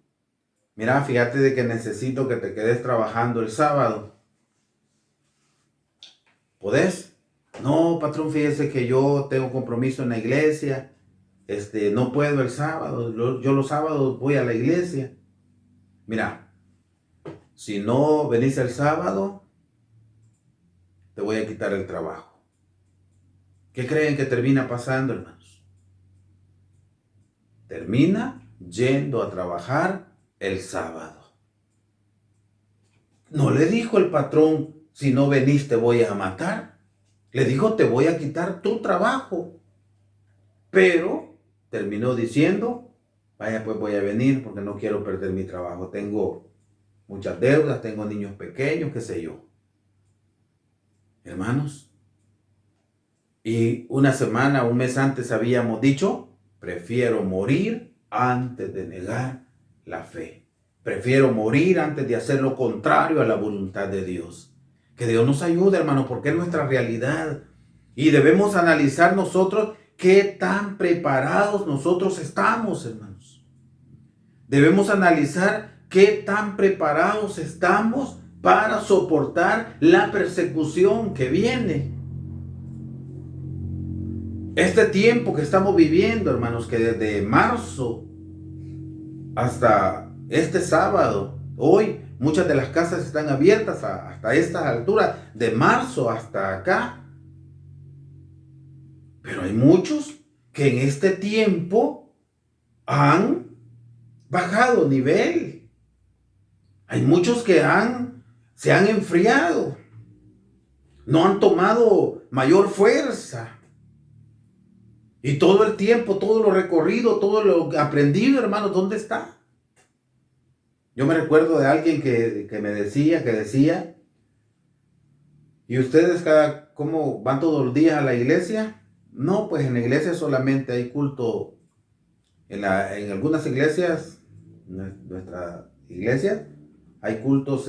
mira, fíjate de que necesito que te quedes trabajando el sábado. ¿Podés? No, patrón, fíjese que yo tengo compromiso en la iglesia. No puedo el sábado. Yo los sábados voy a la iglesia. Mira, si no venís el sábado, te voy a quitar el trabajo. ¿Qué creen que termina pasando, hermanos? Termina yendo a trabajar el sábado. No le dijo el patrón, si no venís te voy a matar. Le dijo, te voy a quitar tu trabajo. Pero terminó diciendo, vaya, pues voy a venir porque no quiero perder mi trabajo. Tengo muchas deudas, tengo niños pequeños, qué sé yo. Hermanos, y una semana, un mes antes habíamos dicho, prefiero morir antes de negar la fe. Prefiero morir antes de hacer lo contrario a la voluntad de Dios. Que Dios nos ayude, hermano, porque es nuestra realidad. Y debemos analizar nosotros qué tan preparados nosotros estamos, hermanos. Debemos analizar qué tan preparados estamos para soportar la persecución que viene. Este tiempo que estamos viviendo, hermanos, que desde marzo hasta este sábado, hoy muchas de las casas están abiertas hasta estas alturas, de marzo hasta acá. Pero hay muchos que en este tiempo han bajado nivel. Hay muchos que se han enfriado. No han tomado mayor fuerza. Y todo el tiempo, todo lo recorrido, todo lo aprendido, hermanos, ¿dónde está? Yo me recuerdo de alguien que decía, ¿y ustedes cómo van todos los días a la iglesia? No, pues en la iglesia solamente hay culto. En algunas iglesias, nuestra iglesia, hay cultos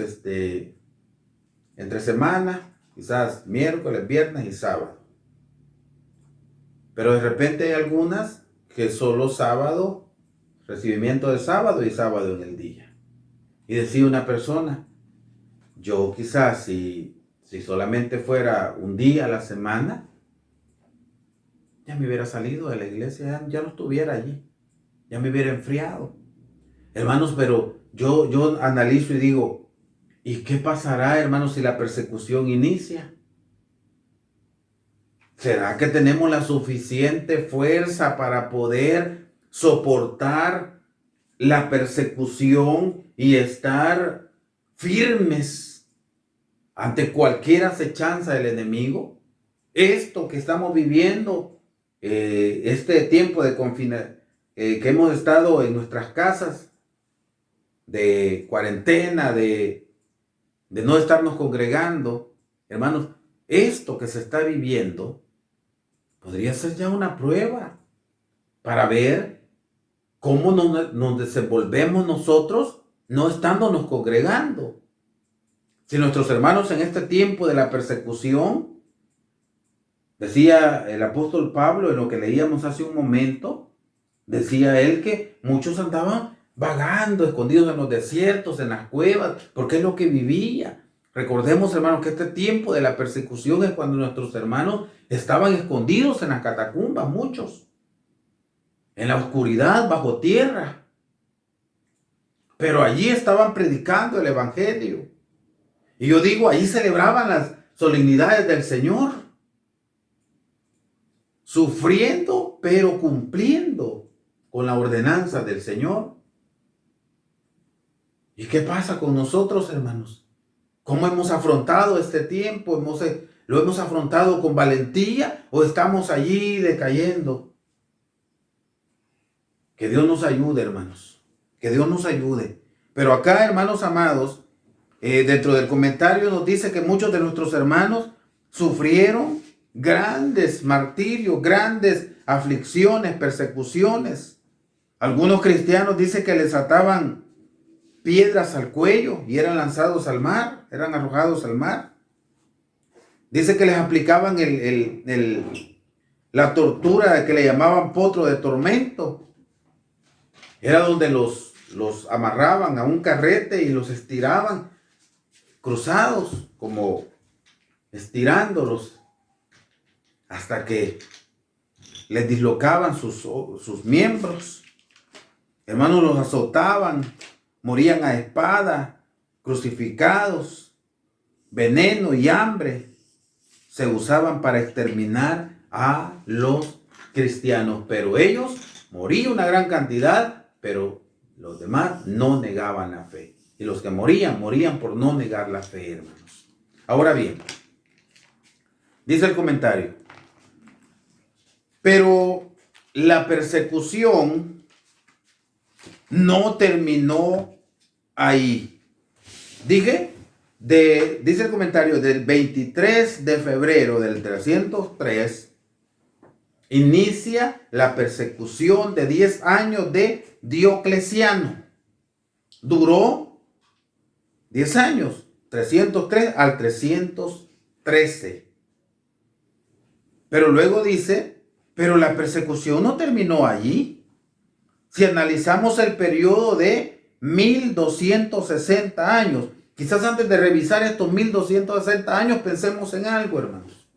entre semana, quizás miércoles, viernes y sábado. Pero de repente hay algunas que solo sábado, recibimiento de sábado y sábado en el día. Y decía una persona, yo quizás si solamente fuera un día a la semana, ya me hubiera salido de la iglesia, ya no estuviera allí, ya me hubiera enfriado. Hermanos, pero yo analizo y digo, ¿y qué pasará, hermanos, si la persecución inicia? ¿Será que tenemos la suficiente fuerza para poder soportar la persecución y estar firmes ante cualquier acechanza del enemigo? Esto que estamos viviendo, este tiempo de confinamiento, que hemos estado en nuestras casas, de cuarentena, de no estarnos congregando, hermanos, esto que se está viviendo podría ser ya una prueba para ver cómo nos desenvolvemos nosotros no estándonos congregando. Si nuestros hermanos en este tiempo de la persecución, decía el apóstol Pablo en lo que leíamos hace un momento, decía él que muchos andaban vagando, escondidos en los desiertos, en las cuevas, porque es lo que vivía. Recordemos, hermanos, que este tiempo de la persecución es cuando nuestros hermanos estaban escondidos en las catacumbas, muchos, en la oscuridad, bajo tierra. Pero allí estaban predicando el evangelio. Y yo digo, allí celebraban las solemnidades del Señor, sufriendo, pero cumpliendo con la ordenanza del Señor. ¿Y qué pasa con nosotros, hermanos? ¿Cómo hemos afrontado este tiempo? ¿Lo hemos afrontado con valentía o estamos allí decayendo? Que Dios nos ayude, hermanos. Que Dios nos ayude. Pero acá, hermanos amados, dentro del comentario nos dice que muchos de nuestros hermanos sufrieron grandes martirios, grandes aflicciones, persecuciones. Algunos cristianos dicen que les ataban piedras al cuello y eran lanzados al mar, eran arrojados al mar. Dice que les aplicaban la tortura que le llamaban potro de tormento. Era donde los amarraban a un carrete y los estiraban cruzados, como estirándolos, hasta que les dislocaban sus miembros. Hermanos, los azotaban, morían a espada, crucificados. Veneno y hambre se usaban para exterminar a los cristianos, pero ellos morían una gran cantidad, pero los demás no negaban la fe. Y los que morían por no negar la fe, hermanos. Ahora bien, dice el comentario, pero la persecución no terminó ahí. Dice el comentario, del 23 de febrero del 303, inicia la persecución de 10 años de Diocleciano. Duró 10 años, 303 al 313. Pero luego dice Pero la persecución no terminó allí. Si analizamos el periodo de 1260 años, quizás antes de revisar estos 1260 años, pensemos en algo, hermanos.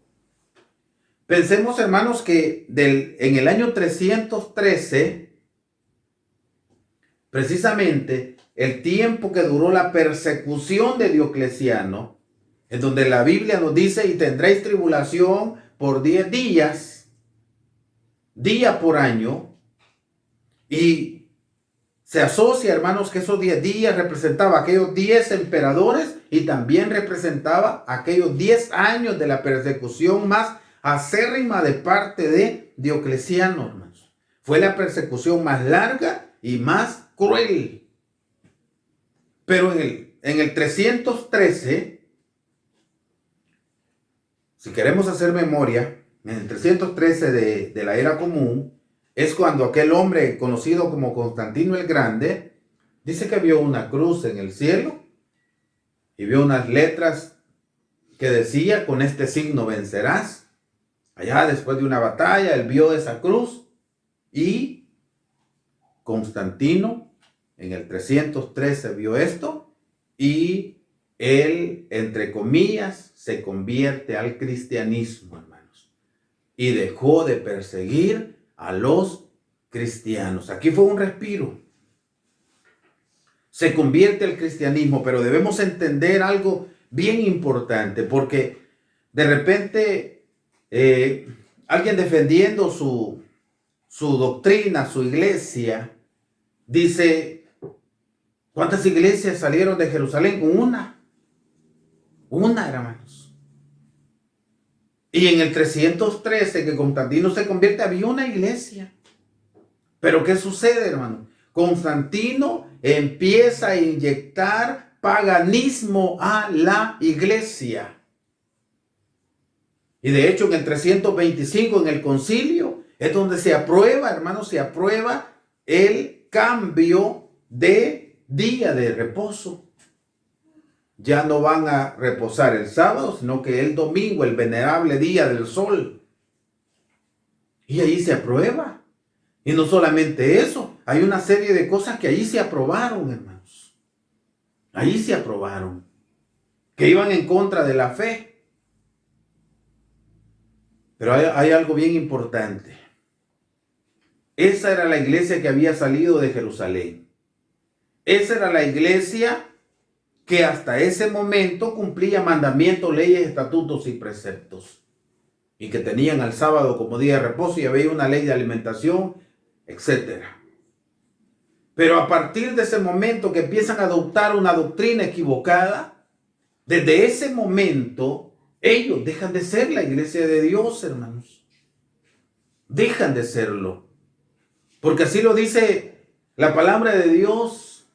Pensemos, hermanos, que en el año 313, precisamente el tiempo que duró la persecución de Diocleciano, en donde la Biblia nos dice, y tendréis tribulación por 10 días, día por año, y se asocia, hermanos, que esos 10 días representaba aquellos 10 emperadores y también representaba aquellos 10 años de la persecución más acérrima de parte de Diocleciano, hermanos. Fue la persecución más larga y más cruel. Pero en el 313, si queremos hacer memoria, en el 313 de la era común, es cuando aquel hombre conocido como Constantino el Grande dice que vio una cruz en el cielo y vio unas letras que decía, con este signo vencerás. Allá después de una batalla, él vio esa cruz y Constantino en el 313 vio esto y él, entre comillas, se convierte al cristianismo, hermanos, y dejó de perseguir a los cristianos. Aquí fue un respiro. Se convierte al cristianismo, pero debemos entender algo bien importante, porque de repente alguien defendiendo su doctrina, su iglesia, dice, ¿cuántas iglesias salieron de Jerusalén? Una, hermanos. Y en el 313, que Constantino se convierte, había una iglesia. Pero ¿qué sucede, hermano? Constantino empieza a inyectar paganismo a la iglesia. Y de hecho en el 325, en el concilio, es donde se aprueba, hermanos, se aprueba el cambio de día de reposo. Ya no van a reposar el sábado, sino que el domingo, el venerable día del sol. Y ahí se aprueba. Y no solamente eso, hay una serie de cosas que ahí se aprobaron, hermanos. Ahí se aprobaron, que iban en contra de la fe. Pero hay algo bien importante. Esa era la iglesia que había salido de Jerusalén. Esa era la iglesia que hasta ese momento cumplía mandamientos, leyes, estatutos y preceptos. Y que tenían al sábado como día de reposo y había una ley de alimentación, etc. Pero a partir de ese momento que empiezan a adoptar una doctrina equivocada, desde ese momento ellos dejan de ser la iglesia de Dios, hermanos. Dejan de serlo. Porque así lo dice la palabra de Dios.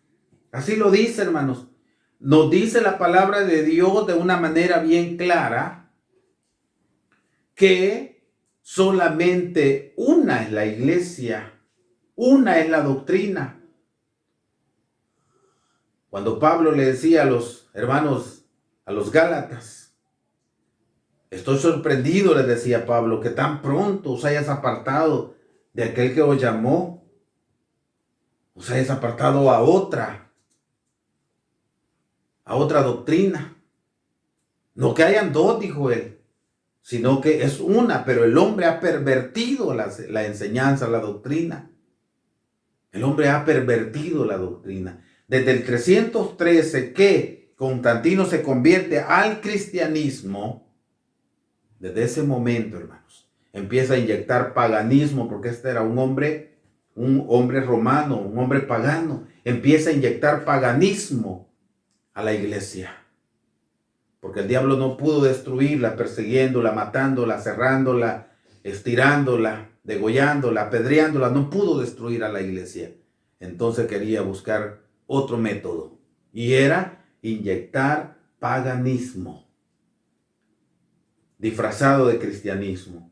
Así lo dice, hermanos. Nos dice la palabra de Dios de una manera bien clara que solamente una es la iglesia, una es la doctrina. Cuando Pablo le decía a los hermanos, a los Gálatas, estoy sorprendido, les decía Pablo, que tan pronto os hayas apartado de aquel que os llamó, os hayas apartado a otra doctrina. No que hayan dos, dijo él, sino que es una, pero el hombre ha pervertido la enseñanza, la doctrina. El hombre ha pervertido la doctrina. Desde el 313 que Constantino se convierte al cristianismo, desde ese momento, hermanos, empieza a inyectar paganismo, porque este era un hombre romano, un hombre pagano. Empieza a inyectar paganismo a la iglesia. Porque el diablo no pudo destruirla, persiguiéndola, matándola, cerrándola, estirándola, degollándola, apedreándola. No pudo destruir a la iglesia. Entonces quería buscar otro método. Y era inyectar paganismo, disfrazado de cristianismo.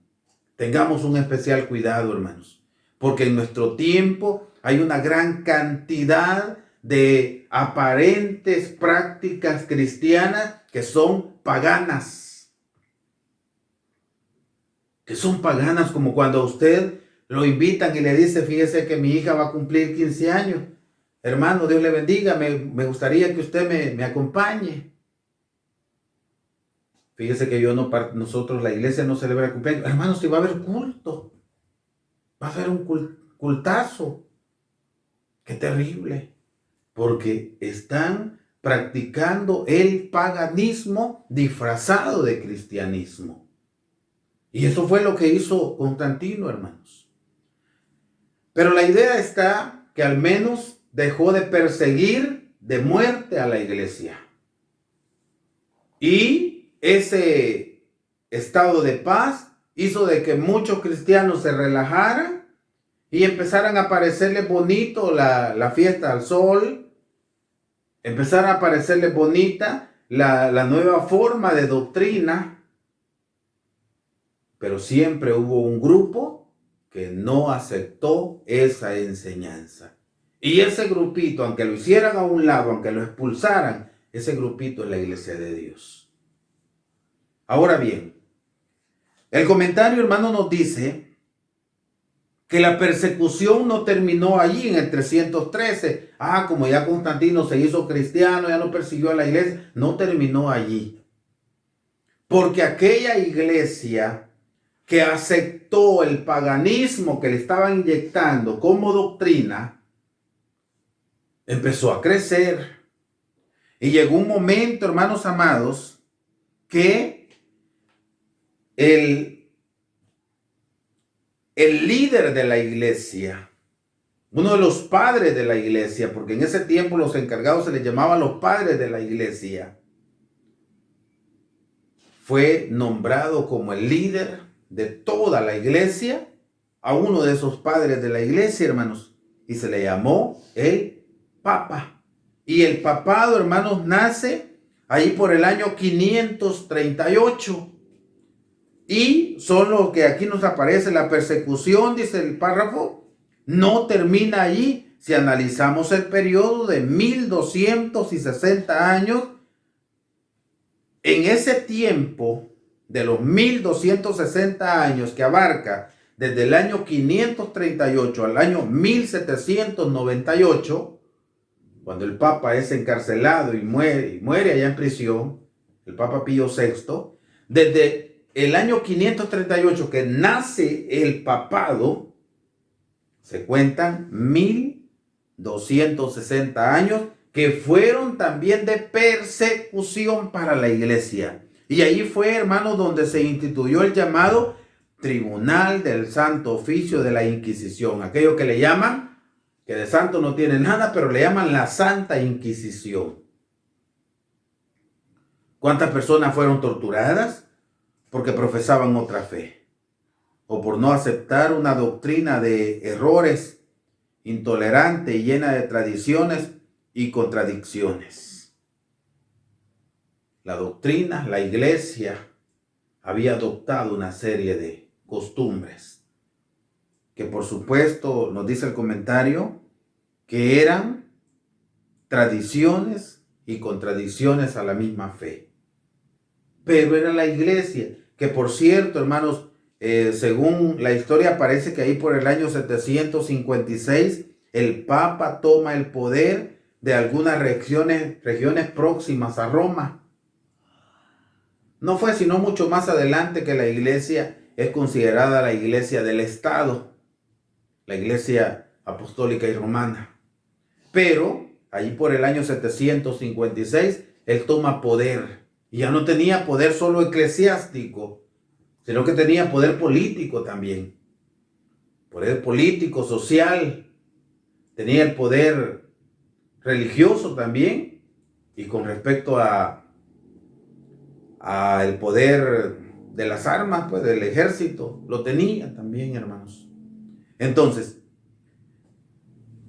Tengamos un especial cuidado, hermanos. Porque en nuestro tiempo hay una gran cantidad de aparentes prácticas cristianas que son paganas, que son paganas, como cuando a usted lo invitan y le dice, fíjese que mi hija va a cumplir 15 años. Hermano, Dios le bendiga, me gustaría que usted me acompañe. Fíjese que nosotros, la iglesia, no celebra el cumpleaños. Hermanos, si va a haber culto, va a haber un cultazo. Qué terrible, porque están practicando el paganismo disfrazado de cristianismo. Y eso fue lo que hizo Constantino, hermanos. Pero la idea está que al menos dejó de perseguir de muerte a la iglesia. Y ese estado de paz hizo de que muchos cristianos se relajaran y empezaran a parecerles bonito la fiesta al sol, empezaran a parecerles bonita la nueva forma de doctrina, pero siempre hubo un grupo que no aceptó esa enseñanza. Y ese grupito, aunque lo hicieran a un lado, aunque lo expulsaran, ese grupito es la iglesia de Dios. Ahora bien, el comentario, hermano, nos dice que la persecución no terminó allí en el 313. Como ya Constantino se hizo cristiano, ya no persiguió a la iglesia. No terminó allí. Porque aquella iglesia que aceptó el paganismo que le estaban inyectando como doctrina, empezó a crecer. Y llegó un momento, hermanos amados, que el líder de la iglesia, uno de los padres de la iglesia, porque en ese tiempo los encargados se les llamaban los padres de la iglesia, fue nombrado como el líder de toda la iglesia a uno de esos padres de la iglesia, hermanos, y se le llamó el Papa. Y el papado, hermanos, nace ahí por el año 538. Y solo que aquí nos aparece la persecución, dice el párrafo, no termina allí. Si analizamos el periodo de 1260 años, en ese tiempo de los 1260 años que abarca desde el año 538 al año 1798, cuando el Papa es encarcelado y muere allá en prisión, el Papa Pío VI, desde el año 538 que nace el papado, se cuentan 1260 años que fueron también de persecución para la iglesia. Y allí fue, hermanos, donde se instituyó el llamado Tribunal del Santo Oficio de la Inquisición. Aquello que le llaman, que de santo no tiene nada, pero le llaman la Santa Inquisición. ¿Cuántas personas fueron torturadas? Porque profesaban otra fe, o por no aceptar una doctrina de errores, intolerante y llena de tradiciones y contradicciones. La doctrina, la iglesia, había adoptado una serie de costumbres, que por supuesto, nos dice el comentario, que eran tradiciones y contradicciones a la misma fe. Pero era la iglesia, que por cierto, hermanos, según la historia parece que ahí por el año 756, el Papa toma el poder de algunas regiones próximas a Roma. No fue sino mucho más adelante que la iglesia es considerada la iglesia del Estado, la iglesia apostólica y romana. Pero allí por el año 756, él toma poder. Y ya no tenía poder solo eclesiástico, sino que tenía poder político también. Poder político, social. Tenía el poder religioso también. Y con respecto a el poder de las armas, pues del ejército, lo tenía también, hermanos. Entonces,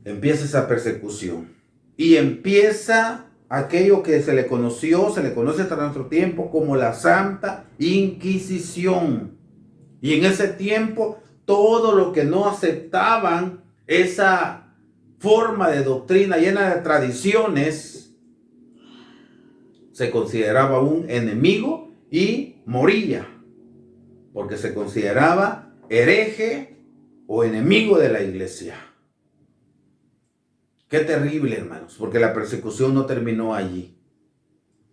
empieza esa persecución. Y empieza aquello que se le conoce hasta nuestro tiempo como la Santa Inquisición. Y en ese tiempo, todo lo que no aceptaban esa forma de doctrina llena de tradiciones, se consideraba un enemigo y moría. porque se consideraba hereje o enemigo de la iglesia. Qué terrible, hermanos, porque la persecución no terminó allí,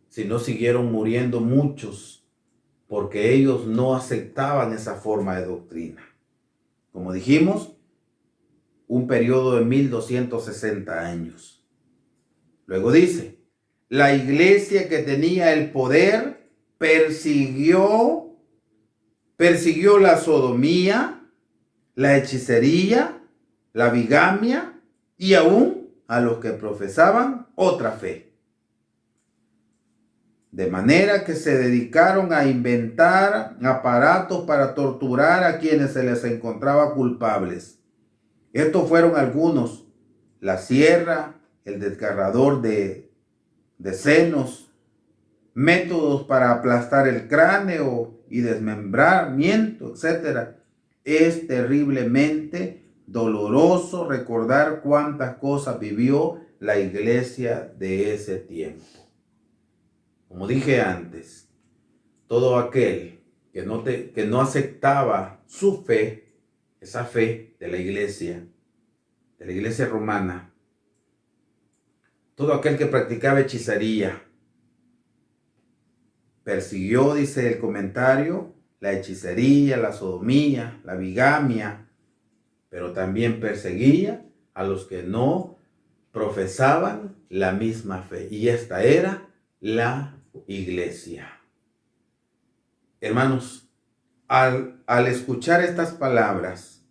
sino siguieron muriendo muchos, porque ellos no aceptaban esa forma de doctrina. Como dijimos, un periodo de 1260 años. Luego dice, la iglesia que tenía el poder persiguió la sodomía, la hechicería, la bigamia y aún a los que profesaban otra fe. De manera que se dedicaron a inventar aparatos para torturar a quienes se les encontraba culpables. Estos fueron algunos: la sierra, el desgarrador de senos, métodos para aplastar el cráneo y desmembramiento, etc. Es terriblemente doloroso recordar cuántas cosas vivió la iglesia de ese tiempo. Como dije antes, todo aquel que no aceptaba su fe, esa fe de la iglesia romana, todo aquel que practicaba hechicería, persiguió, dice el comentario, la hechicería, la sodomía, la bigamia, pero también perseguía a los que no profesaban la misma fe. Y esta era la iglesia. Hermanos, al escuchar estas palabras,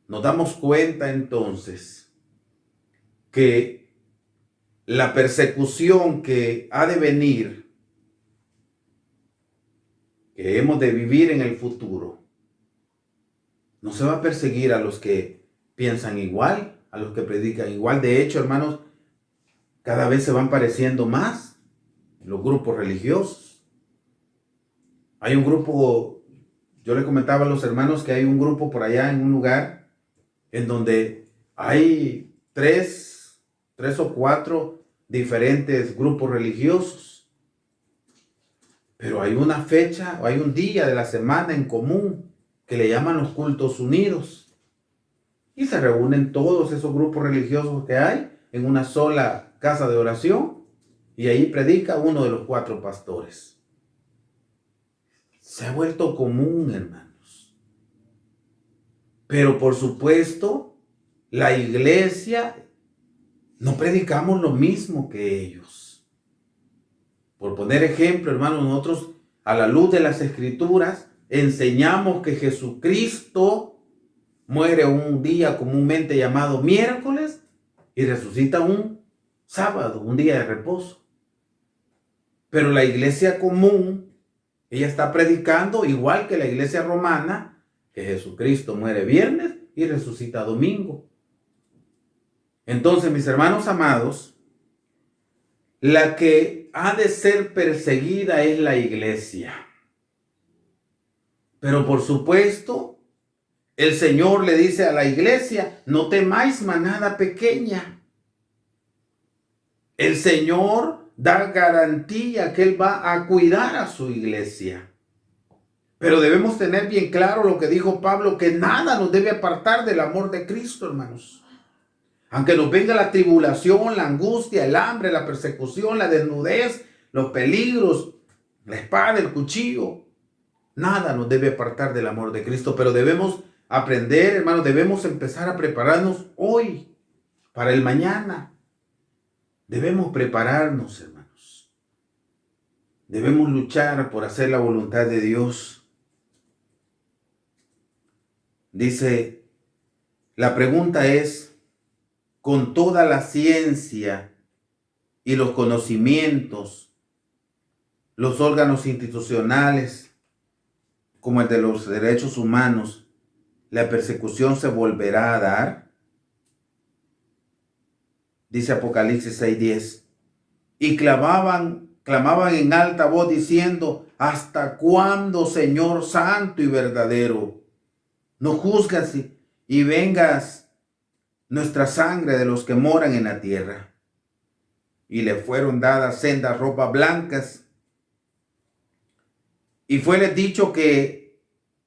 nos damos cuenta entonces que la persecución que ha de venir, que hemos de vivir en el futuro, no se va a perseguir a los que piensan igual, a los que predican igual. De hecho, hermanos, cada vez se van pareciendo más los grupos religiosos. Hay un grupo, yo le comentaba a los hermanos que hay un grupo por allá en un lugar en donde hay tres o cuatro diferentes grupos religiosos. Pero hay una fecha o hay un día de la semana en común que le llaman los cultos unidos. Y se reúnen todos esos grupos religiosos que hay en una sola casa de oración. Y ahí predica uno de los 4 pastores. Se ha vuelto común, hermanos. Pero por supuesto, la iglesia no predicamos lo mismo que ellos. Por poner ejemplo, hermanos, nosotros a la luz de las Escrituras enseñamos que Jesucristo muere un día comúnmente llamado miércoles y resucita un sábado, un día de reposo. Pero la iglesia común, ella está predicando igual que la iglesia romana, que Jesucristo muere viernes y resucita domingo. Entonces, mis hermanos amados, la que ha de ser perseguida es la iglesia. Pero por supuesto, el Señor le dice a la iglesia, no temáis manada pequeña. El Señor da garantía que Él va a cuidar a su iglesia. Pero debemos tener bien claro lo que dijo Pablo, que nada nos debe apartar del amor de Cristo, hermanos. Aunque nos venga la tribulación, la angustia, el hambre, la persecución, la desnudez, los peligros, la espada, el cuchillo, nada nos debe apartar del amor de Cristo. Pero debemos aprender, hermanos, debemos empezar a prepararnos hoy para el mañana. Debemos prepararnos, hermanos. Debemos luchar por hacer la voluntad de Dios. Dice, la pregunta es, con toda la ciencia y los conocimientos, los órganos institucionales, como el de los derechos humanos, ¿la persecución se volverá a dar? Dice Apocalipsis 6:10, y clamaban en alta voz diciendo, ¿hasta cuándo, Señor santo y verdadero? No juzgas y vengas nuestra sangre de los que moran en la tierra. Y le fueron dadas sendas ropas blancas. Y fueles dicho que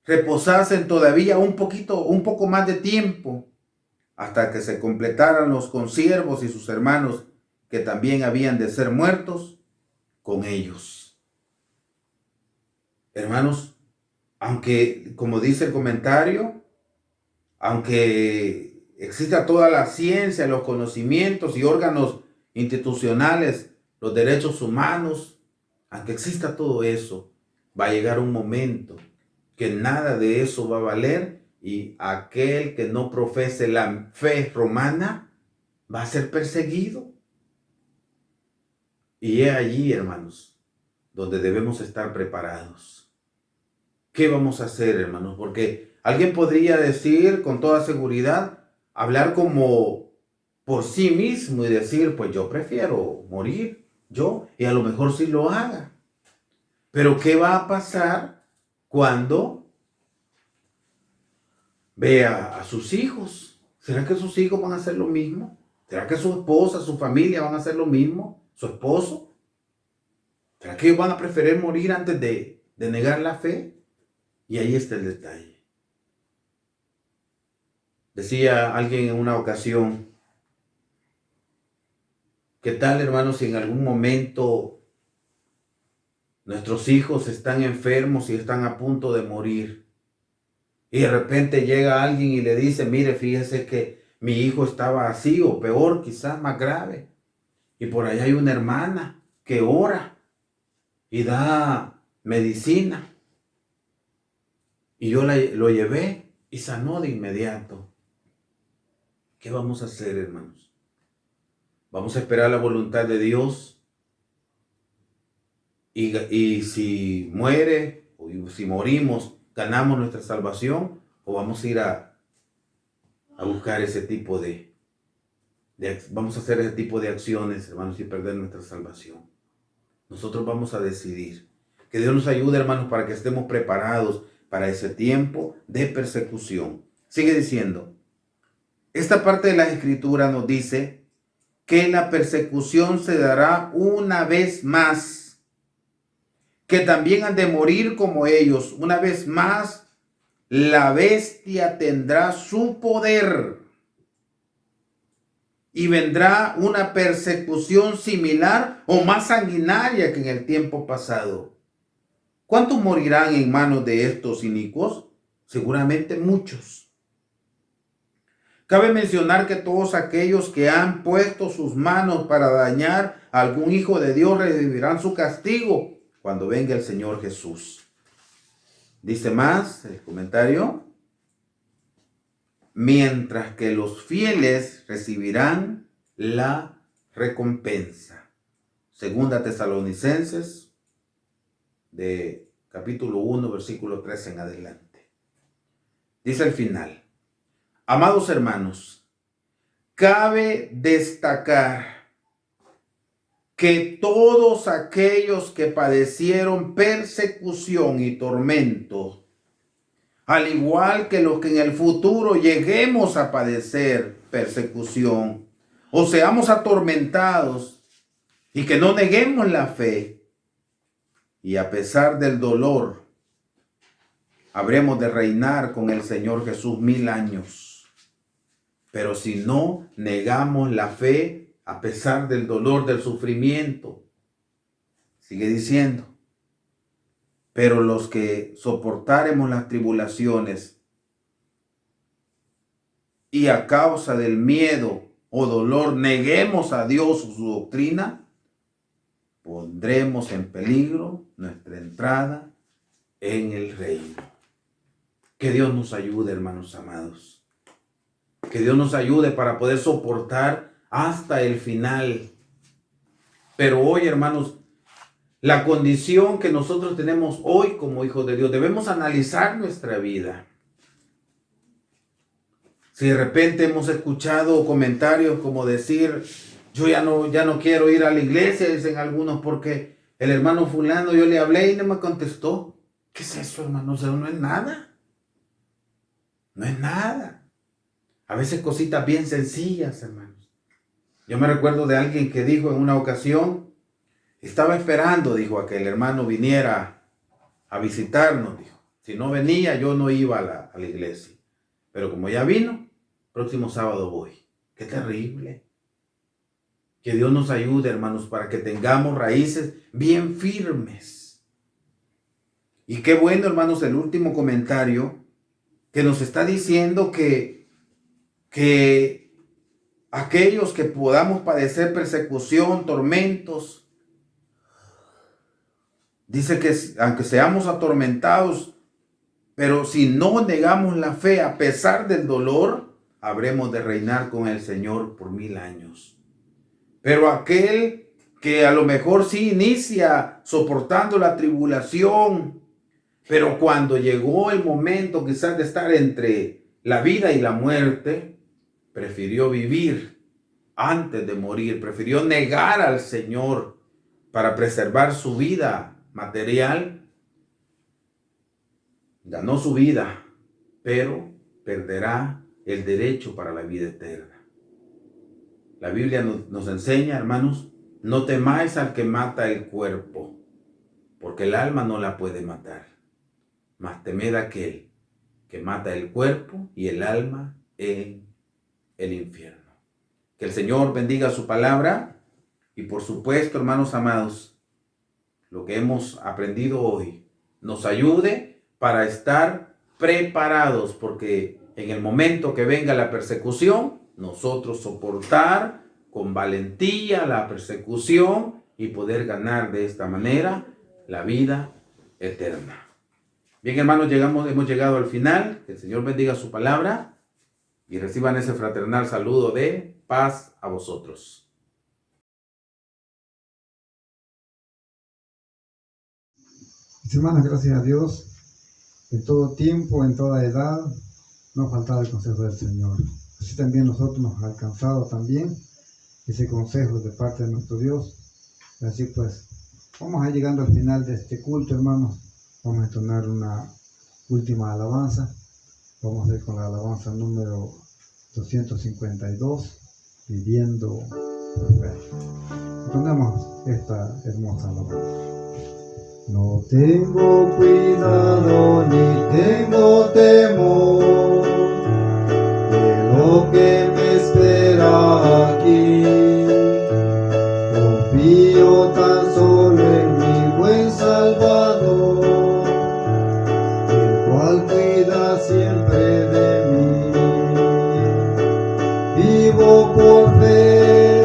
reposasen todavía un poco más de tiempo, hasta que se completaran los consiervos y sus hermanos, que también habían de ser muertos con ellos. Hermanos, aunque, como dice el comentario, aunque exista toda la ciencia, los conocimientos y órganos institucionales, los derechos humanos, aunque exista todo eso, va a llegar un momento que nada de eso va a valer, y aquel que no profese la fe romana va a ser perseguido. Y es allí, hermanos, donde debemos estar preparados. ¿Qué vamos a hacer, hermanos? Porque alguien podría decir con toda seguridad, hablar como por sí mismo y decir, pues yo prefiero morir, y a lo mejor sí lo haga. Pero ¿qué va a pasar cuando vea a sus hijos? ¿Será que sus hijos van a hacer lo mismo? ¿Será que su esposa, su familia van a hacer lo mismo? ¿Su esposo? ¿Será que ellos van a preferir morir antes de negar la fe? Y ahí está el detalle. Decía alguien en una ocasión, ¿qué tal, hermanos, si en algún momento nuestros hijos están enfermos y están a punto de morir? Y de repente llega alguien y le dice, mire, fíjese que mi hijo estaba así, o peor, quizás más grave. Y por allá hay una hermana que ora y da medicina. Y yo lo llevé y sanó de inmediato. ¿Qué vamos a hacer, hermanos? ¿Vamos a esperar la voluntad de Dios? Y si muere, o si morimos, ganamos nuestra salvación, o vamos a ir a buscar ese tipo vamos a hacer ese tipo de acciones, hermanos, y perder nuestra salvación. Nosotros vamos a decidir. Que Dios nos ayude, hermanos, para que estemos preparados para ese tiempo de persecución. Sigue diciendo, esta parte de la Escritura nos dice que la persecución se dará una vez más, que también han de morir como ellos. Una vez más, la bestia tendrá su poder y vendrá una persecución similar o más sanguinaria que en el tiempo pasado. ¿Cuántos morirán en manos de estos inicuos? Seguramente muchos. Cabe mencionar que todos aquellos que han puesto sus manos para dañar a algún hijo de Dios recibirán su castigo cuando venga el Señor Jesús. Dice más el comentario, mientras que los fieles recibirán la recompensa. Segunda Tesalonicenses, de capítulo 1, versículo 13 en adelante. Dice al final, amados hermanos, cabe destacar que todos aquellos que padecieron persecución y tormento, al igual que los que en el futuro lleguemos a padecer persecución o seamos atormentados y que no neguemos la fe, y a pesar del dolor, habremos de reinar con el Señor Jesús 1000 años. Pero si no negamos la fe, a pesar del dolor, del sufrimiento, sigue diciendo, pero los que soportaremos las tribulaciones y a causa del miedo o dolor neguemos a Dios o su doctrina, pondremos en peligro nuestra entrada en el reino. Que Dios nos ayude, hermanos amados. Que Dios nos ayude para poder soportar hasta el final. Pero hoy, hermanos, la condición que nosotros tenemos hoy como hijos de Dios, debemos analizar nuestra vida. Si de repente hemos escuchado comentarios como decir, yo ya no quiero ir a la iglesia, dicen algunos, porque el hermano fulano yo le hablé y no me contestó. ¿Qué es eso, hermanos? No es nada. No es nada. A veces cositas bien sencillas, hermanos. Yo me recuerdo de alguien que dijo en una ocasión, estaba esperando, dijo, a que el hermano viniera a visitarnos, dijo. Si no venía, yo no iba a la iglesia. Pero como ya vino, próximo sábado voy. ¡Qué terrible! Que Dios nos ayude, hermanos, para que tengamos raíces bien firmes. Y qué bueno, hermanos, el último comentario que nos está diciendo que aquellos que podamos padecer persecución, tormentos, dice que aunque seamos atormentados, pero si no negamos la fe a pesar del dolor, habremos de reinar con el Señor por 1000 años. Pero aquel que a lo mejor sí inicia soportando la tribulación, pero cuando llegó el momento quizás de estar entre la vida y la muerte, prefirió vivir antes de morir, prefirió negar al Señor para preservar su vida material. Ganó su vida, pero perderá el derecho para la vida eterna. La Biblia nos enseña, hermanos, no temáis al que mata el cuerpo, porque el alma no la puede matar. Mas temed a aquel que mata el cuerpo y el alma en el infierno. Que el Señor bendiga su palabra y por supuesto, hermanos amados, lo que hemos aprendido hoy nos ayude para estar preparados, porque en el momento que venga la persecución, nosotros soportar con valentía la persecución y poder ganar de esta manera la vida eterna. Bien, hermanos, hemos llegado al final. Que el Señor bendiga su palabra y reciban ese fraternal saludo de paz a vosotros. Mis hermanos, gracias a Dios, en todo tiempo, en toda edad, no faltaba el consejo del Señor. Así también nosotros nos ha alcanzado también ese consejo de parte de nuestro Dios. Así pues, vamos a ir llegando al final de este culto, hermanos. Vamos a entonar una última alabanza. Vamos a ir con la alabanza número 252, viviendo por fe. Entonemos esta hermosa alabanza. No tengo cuidado ni tengo temor de lo que me espera aquí. Confío tan solo en mi buen Salvador, el cual cuida siempre de mí. Vivo por fe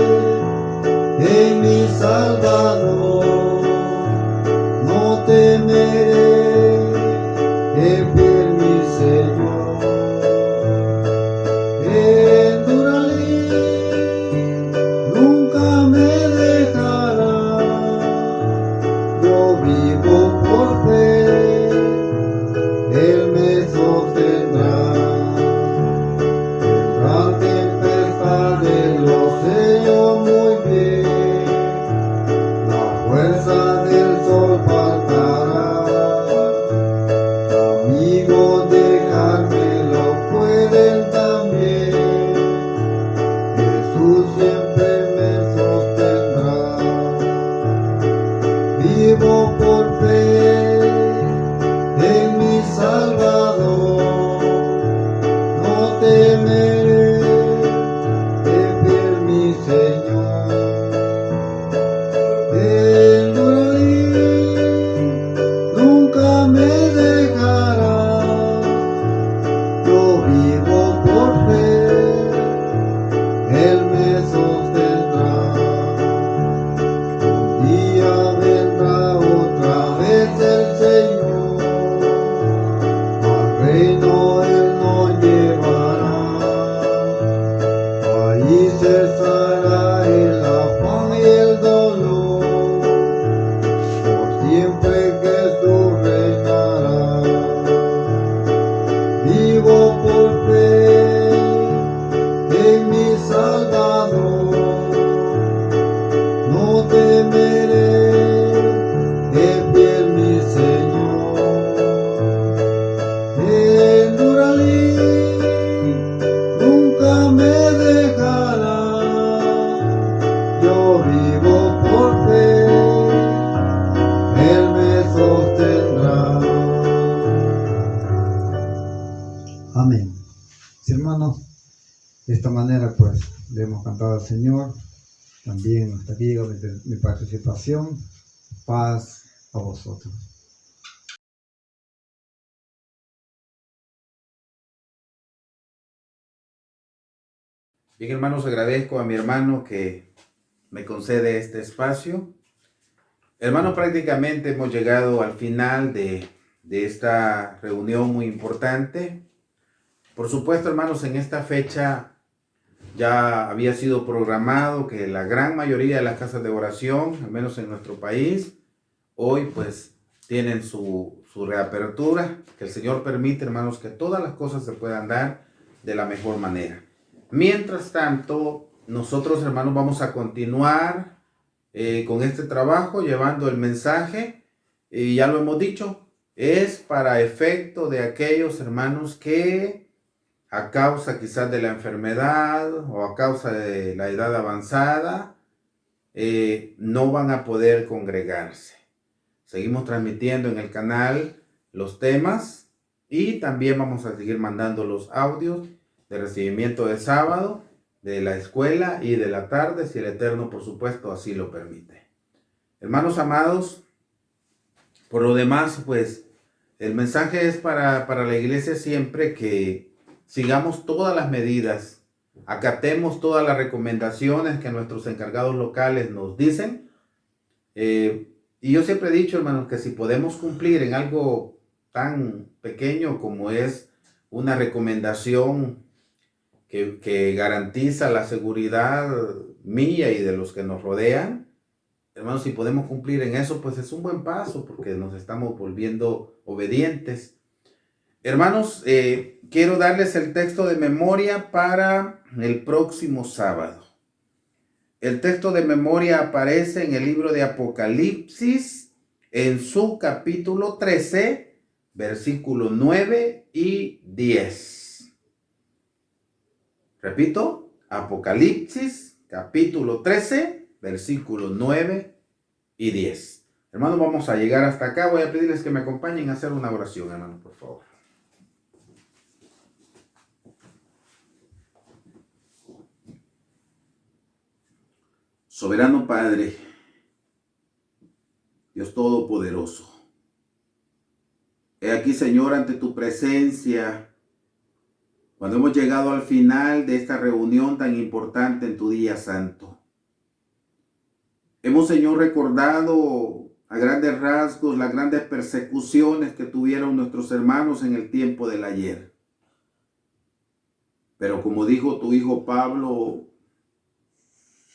en mi Salvador. No temeré, es fiel mi Señor. Enduraré, nunca me dejará. Yo vivo por fe, Él me sostendrá. En gran tempestad Él lo sé yo muy bien. La fuerza del sol faltará. Amigos, dejármelo pueden también. Jesús siempre me sostendrá. Vivo por fe en mi Salvador. No temeré, es fiel mi Señor. Nunca me dejará. Yo vivo por fe, Él me sostendrá. Un día vendrá otra vez el Señor, al reino Él nos llevará. Sí, hermanos, de esta manera pues le hemos cantado al Señor. También hasta aquí llega mi participación. Paz a vosotros. Bien, hermanos, agradezco a mi hermano que me concede este espacio. Hermanos, prácticamente hemos llegado al final de esta reunión muy importante. Por supuesto, hermanos, en esta fecha ya había sido programado que la gran mayoría de las casas de oración, al menos en nuestro país, hoy pues tienen su reapertura. Que el Señor permite, hermanos, que todas las cosas se puedan dar de la mejor manera. Mientras tanto, nosotros, hermanos, vamos a continuar con este trabajo, llevando el mensaje, y ya lo hemos dicho, es para efecto de aquellos hermanos que a causa quizás de la enfermedad o a causa de la edad avanzada, no van a poder congregarse. Seguimos transmitiendo en el canal los temas y también vamos a seguir mandando los audios de recibimiento de sábado, de la escuela y de la tarde, si el Eterno, por supuesto, así lo permite. Hermanos amados, por lo demás, pues, el mensaje es para la iglesia siempre que sigamos todas las medidas, acatemos todas las recomendaciones que nuestros encargados locales nos dicen. Y yo siempre he dicho, hermanos, que si podemos cumplir en algo tan pequeño como es una recomendación que garantiza la seguridad mía y de los que nos rodean, hermanos, si podemos cumplir en eso, pues es un buen paso porque nos estamos volviendo obedientes. Hermanos, quiero darles el texto de memoria para el próximo sábado. El texto de memoria aparece en el libro de Apocalipsis, en su capítulo 13, versículos 9 y 10. Repito, Apocalipsis, capítulo 13, versículos 9 y 10. Hermanos, vamos a llegar hasta acá. Voy a pedirles que me acompañen a hacer una oración, hermanos, por favor. Soberano Padre, Dios Todopoderoso, he aquí, Señor, ante tu presencia, cuando hemos llegado al final de esta reunión tan importante en tu día santo. Hemos, Señor, recordado a grandes rasgos las grandes persecuciones que tuvieron nuestros hermanos en el tiempo del ayer. Pero como dijo tu hijo Pablo,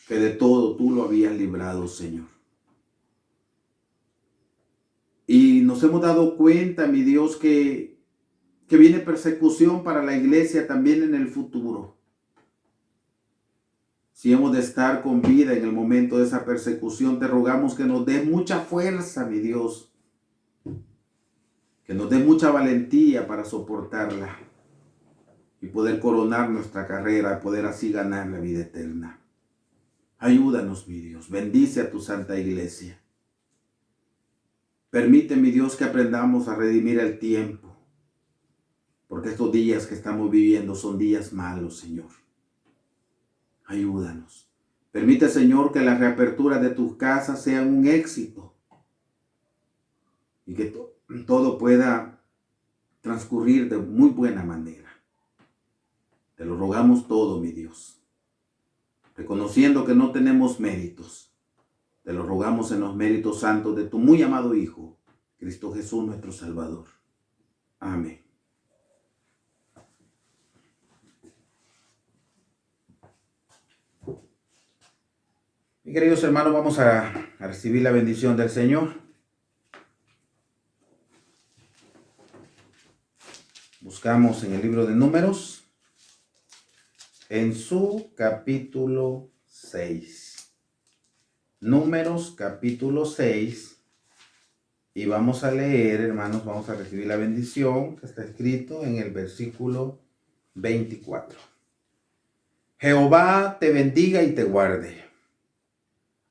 que de todo tú lo habías librado, Señor. Y nos hemos dado cuenta, mi Dios, que viene persecución para la iglesia también en el futuro. Si hemos de estar con vida en el momento de esa persecución, te rogamos que nos dé mucha fuerza, mi Dios. Que nos dé mucha valentía para soportarla y poder coronar nuestra carrera, poder así ganar la vida eterna. Ayúdanos, mi Dios. Bendice a tu santa iglesia. Permite, mi Dios, que aprendamos a redimir el tiempo. Porque estos días que estamos viviendo son días malos, Señor. Ayúdanos. Permite, Señor, que las reaperturas de tus casas sean un éxito. Y que todo pueda transcurrir de muy buena manera. Te lo rogamos todo, mi Dios. Reconociendo que no tenemos méritos, te lo rogamos en los méritos santos de tu muy amado Hijo, Cristo Jesús nuestro Salvador. Amén. Mis queridos hermanos, vamos a recibir la bendición del Señor. Buscamos en el libro de Números, en su capítulo 6. Números capítulo 6. Y vamos a leer, hermanos, vamos a recibir la bendición que está escrito en el versículo 24. Jehová te bendiga y te guarde.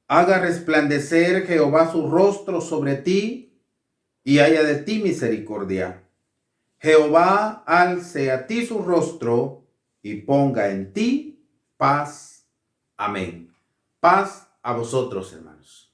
Haga resplandecer Jehová su rostro sobre ti y haya de ti misericordia. Jehová alce a ti su rostro y ponga en ti paz. Amén. Paz a vosotros, hermanos.